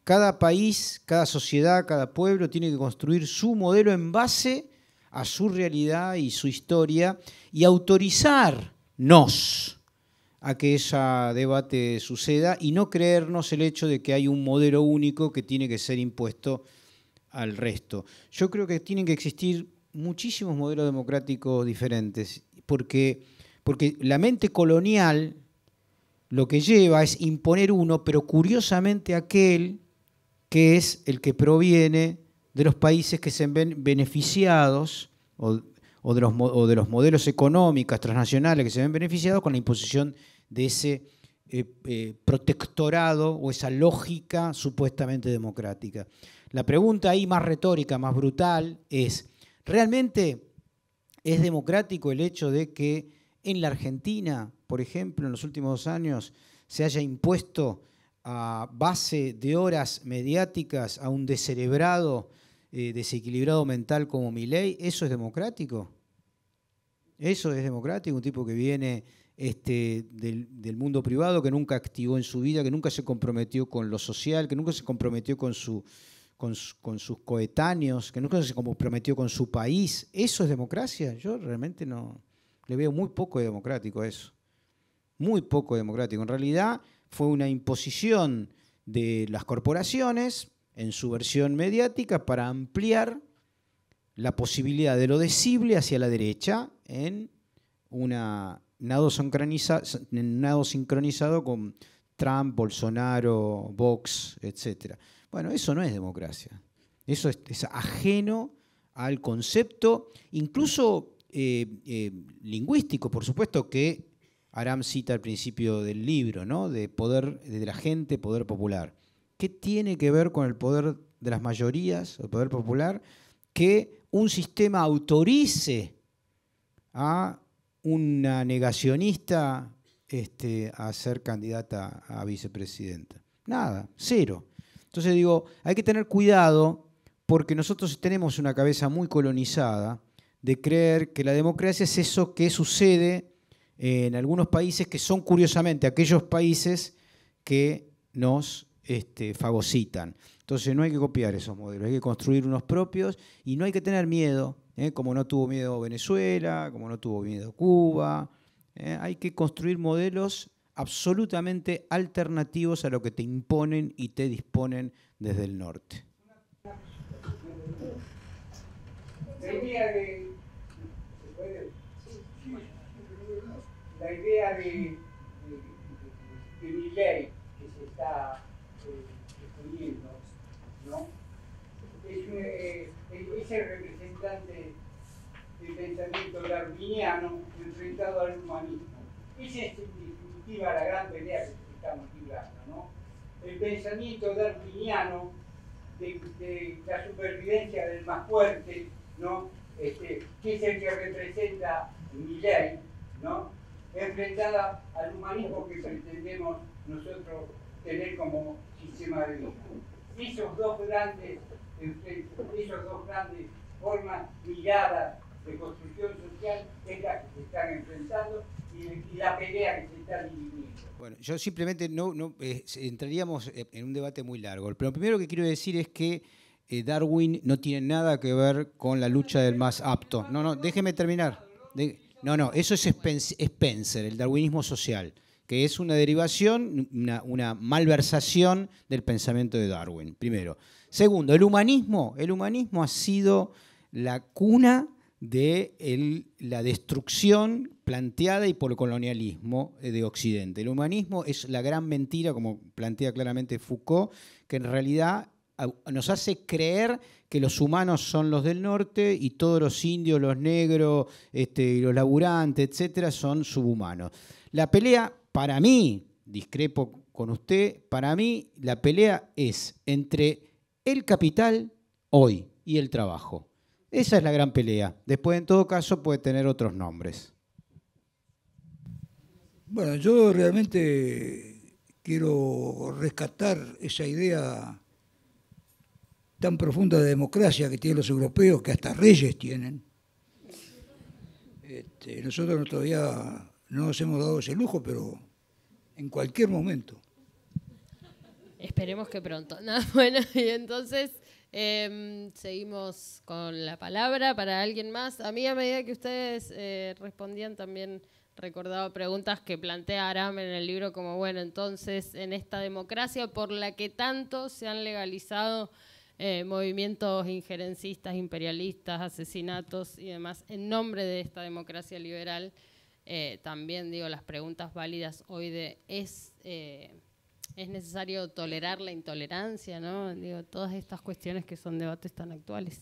Cada país, cada sociedad, cada pueblo tiene que construir su modelo en base a su realidad y su historia y autorizarnos a que ese debate suceda y no creernos el hecho de que hay un modelo único que tiene que ser impuesto al resto. Yo creo que tienen que existir muchísimos modelos democráticos diferentes, porque la mente colonial lo que lleva es imponer uno, pero curiosamente aquel que es el que proviene de los países que se ven beneficiados o de los modelos económicos transnacionales que se ven beneficiados con la imposición de ese protectorado o esa lógica supuestamente democrática. La pregunta ahí más retórica, más brutal es, ¿realmente es democrático el hecho de que en la Argentina, por ejemplo, en los últimos 2 años, se haya impuesto a base de horas mediáticas a un descerebrado, desequilibrado mental como Milei? ¿Eso es democrático? ¿Eso es democrático? Un tipo que viene del mundo privado, que nunca activó en su vida, que nunca se comprometió con lo social, que nunca se comprometió con sus coetáneos, que nunca se comprometió con su país. ¿Eso es democracia? Yo realmente no le veo muy poco de democrático a eso. Muy poco democrático. En realidad fue una imposición de las corporaciones en su versión mediática para ampliar la posibilidad de lo decible hacia la derecha en un nado sincronizado con Trump, Bolsonaro, Vox, etc. Bueno, eso no es democracia. Eso es ajeno al concepto, incluso lingüístico, por supuesto, que Aram cita al principio del libro, ¿no? De poder de la gente, poder popular. ¿Qué tiene que ver con el poder de las mayorías, el poder popular? Que un sistema autorice a una negacionista a ser candidata a vicepresidenta. Nada, cero. Entonces digo, hay que tener cuidado porque nosotros tenemos una cabeza muy colonizada de creer que la democracia es eso que sucede en algunos países que son curiosamente aquellos países que nos fagocitan. Entonces no hay que copiar esos modelos, hay que construir unos propios y no hay que tener miedo, como no tuvo miedo Venezuela, como no tuvo miedo Cuba. Hay que construir modelos absolutamente alternativos a lo que te imponen y te disponen desde el norte. La idea de Milei que se está exponiendo, ¿no? Es el representante del pensamiento darwiniano enfrentado al humanismo. Esa es en definitiva la gran pelea que estamos librando, ¿no? El pensamiento darwiniano de la supervivencia del más fuerte, ¿no? Que es el que representa Milei, ¿no? Enfrentada al humanismo que pretendemos nosotros tener como sistema de vida. Esos dos grandes formas, miradas de construcción social es la que se están enfrentando y la pelea que se está dividiendo. Bueno, yo simplemente no entraríamos en un debate muy largo. Pero lo primero que quiero decir es que Darwin no tiene nada que ver con la lucha del más apto. No, déjeme terminar. No, eso es Spencer, el darwinismo social, que es una derivación, una malversación del pensamiento de Darwin, primero. Segundo, el humanismo ha sido la cuna de la destrucción planteada y por el colonialismo de Occidente. El humanismo es la gran mentira, como plantea claramente Foucault, que en realidad nos hace creer que los humanos son los del norte y todos los indios, los negros, los laburantes, etcétera, son subhumanos. La pelea, para mí, discrepo con usted, para mí la pelea es entre el capital hoy y el trabajo. Esa es la gran pelea. Después, en todo caso, puede tener otros nombres. Bueno, yo realmente quiero rescatar esa idea tan profunda de democracia que tienen los europeos, que hasta reyes tienen. Nosotros todavía no nos hemos dado ese lujo, pero en cualquier momento. Esperemos que pronto. Bueno, y entonces seguimos con la palabra para alguien más. A mí, a medida que ustedes respondían, también recordaba preguntas que plantea Aram en el libro, como bueno, entonces en esta democracia por la que tanto se han legalizado movimientos injerencistas, imperialistas, asesinatos y demás, en nombre de esta democracia liberal, también digo las preguntas válidas hoy de ¿es necesario tolerar la intolerancia? ¿No? Digo, todas estas cuestiones que son debates tan actuales.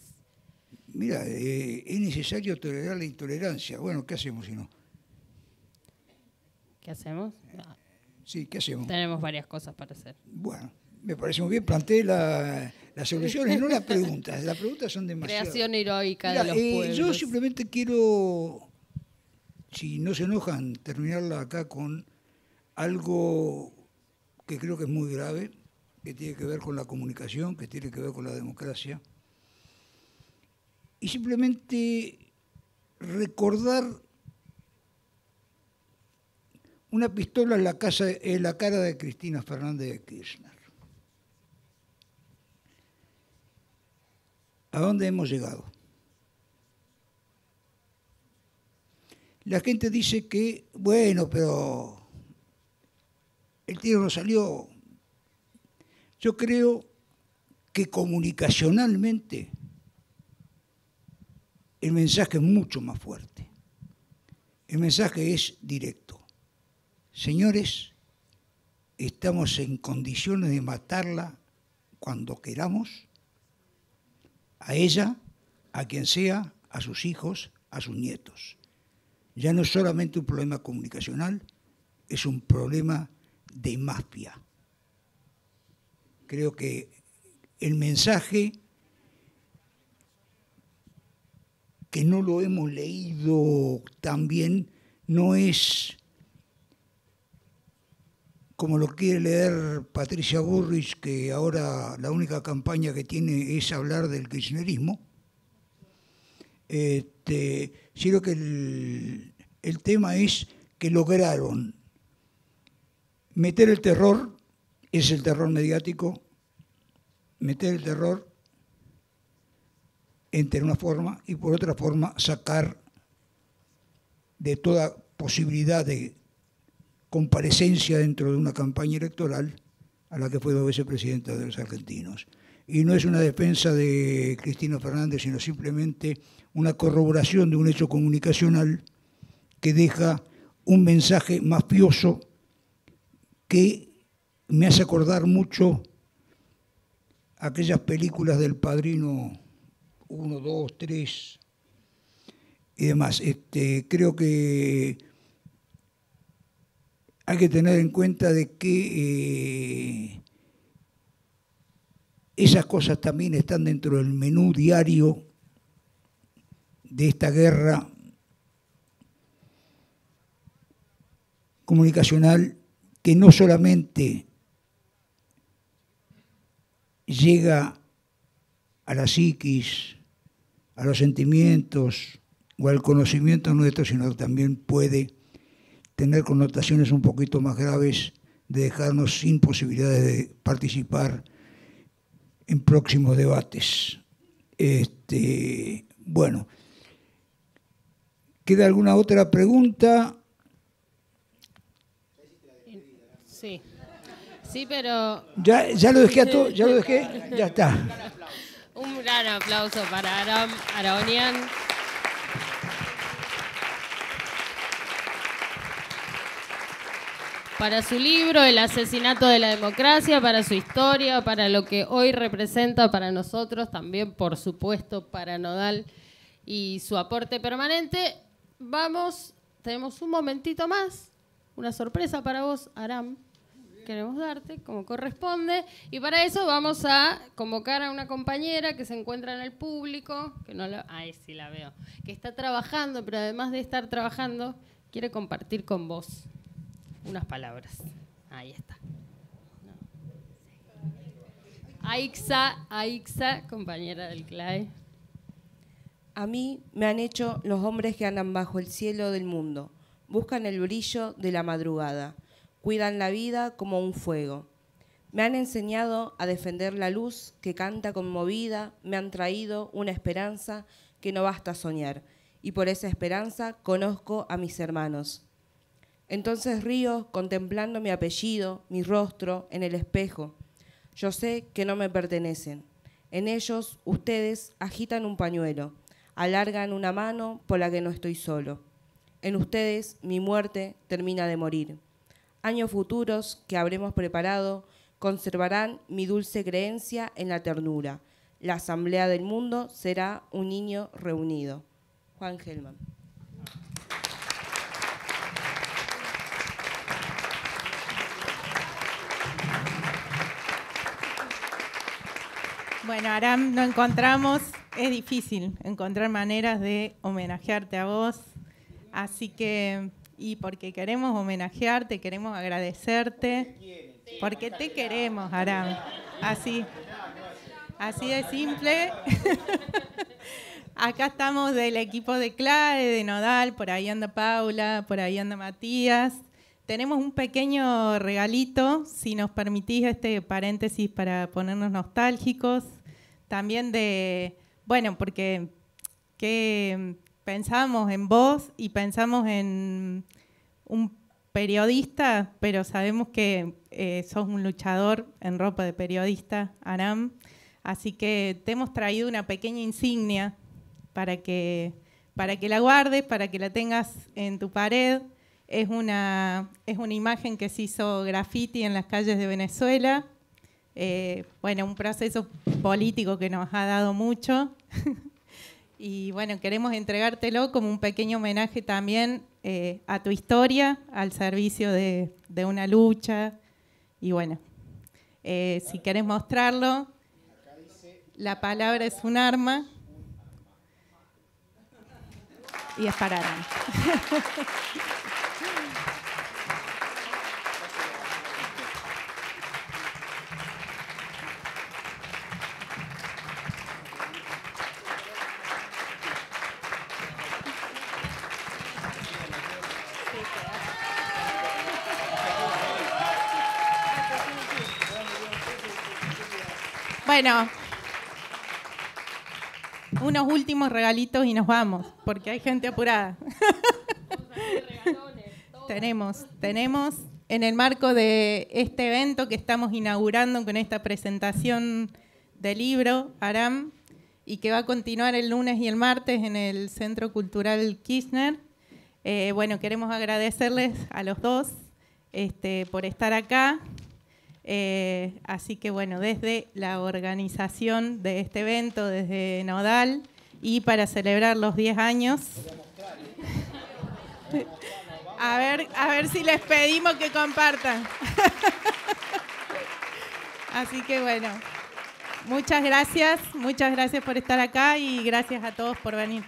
Mira, es necesario tolerar la intolerancia. Bueno, ¿qué hacemos si no? ¿Qué hacemos? Sí, ¿qué hacemos? Tenemos varias cosas para hacer. Bueno, me parece muy bien, planteé las soluciones, no las preguntas. Las preguntas son demasiado. Creación heroica de los pueblos. Yo simplemente quiero, si no se enojan, terminarla acá con algo que creo que es muy grave, que tiene que ver con la comunicación, que tiene que ver con la democracia. Y simplemente recordar una pistola en la cara de Cristina Fernández de Kirchner. ¿A dónde hemos llegado? La gente dice que, bueno, pero el tiro no salió. Yo creo que comunicacionalmente el mensaje es mucho más fuerte. El mensaje es directo. Señores, estamos en condiciones de matarla cuando queramos, a ella, a quien sea, a sus hijos, a sus nietos. Ya no es solamente un problema comunicacional, es un problema de mafia. Creo que el mensaje, que no lo hemos leído tan bien, no es como lo quiere leer Patricia Bullrich, que ahora la única campaña que tiene es hablar del kirchnerismo. Sino que el tema es que lograron meter el terror, es el terror mediático, meter el terror entre una forma y por otra forma sacar de toda posibilidad de comparecencia dentro de una campaña electoral a la que fue 2 veces presidenta de los argentinos. Y no es una defensa de Cristina Fernández, sino simplemente una corroboración de un hecho comunicacional que deja un mensaje mafioso que me hace acordar mucho aquellas películas del Padrino 1, 2, 3 y demás. Creo que hay que tener en cuenta de que esas cosas también están dentro del menú diario de esta guerra comunicacional que no solamente llega a la psiquis, a los sentimientos o al conocimiento nuestro, sino que también puede tener connotaciones un poquito más graves de dejarnos sin posibilidades de participar en próximos debates. Bueno, ¿queda alguna otra pregunta? Sí. Sí, pero... Ya lo dejé a todo, ya lo dejé, ya está. Un gran aplauso para Aram Aronian. Para su libro, El asesinato de la democracia, para su historia, para lo que hoy representa para nosotros, también por supuesto para Nodal y su aporte permanente. Tenemos un momentito más, una sorpresa para vos, Aram. Queremos darte como corresponde, y para eso vamos a convocar a una compañera que se encuentra en el público, que no la, ahí sí la veo, que está trabajando, pero además de estar trabajando, quiere compartir con vos unas palabras. Ahí está. Aixa, compañera del CLAE. A mí me han hecho los hombres que andan bajo el cielo del mundo, buscan el brillo de la madrugada, cuidan la vida como un fuego. Me han enseñado a defender la luz que canta conmovida, me han traído una esperanza que no basta soñar, y por esa esperanza conozco a mis hermanos. Entonces río contemplando mi apellido, mi rostro en el espejo. Yo sé que no me pertenecen. En ellos ustedes agitan un pañuelo, alargan una mano por la que no estoy solo. En ustedes mi muerte termina de morir. Años futuros que habremos preparado conservarán mi dulce creencia en la ternura. La asamblea del mundo será un niño reunido. Juan Gelman. Bueno, Aram, no encontramos, es difícil encontrar maneras de homenajearte a vos, así que, y porque queremos homenajearte, queremos agradecerte, porque te queremos, Aram, así de simple. Acá estamos del equipo de CLAE, de Nodal, por ahí anda Paula, por ahí anda Matías, tenemos un pequeño regalito, si nos permitís este paréntesis para ponernos nostálgicos, también porque pensamos en vos y pensamos en un periodista, pero sabemos que sos un luchador en ropa de periodista, Aram, así que te hemos traído una pequeña insignia para que la guardes, para que la tengas en tu pared. Es una imagen que se hizo graffiti en las calles de Venezuela. Un proceso político que nos ha dado mucho. Y bueno, queremos entregártelo como un pequeño homenaje también a tu historia, al servicio de una lucha. Y bueno, si querés mostrarlo, la palabra es un arma. Y es para Aram. Bueno, unos últimos regalitos y nos vamos, porque hay gente apurada. Tenemos en el marco de este evento que estamos inaugurando con esta presentación del libro, Aram, y que va a continuar el lunes y el martes en el Centro Cultural Kirchner. Queremos agradecerles a los dos por estar acá. Así que desde la organización de este evento, desde Nodal, y para celebrar los 10 años, a ver si les pedimos que compartan. Así que muchas gracias por estar acá y gracias a todos por venir.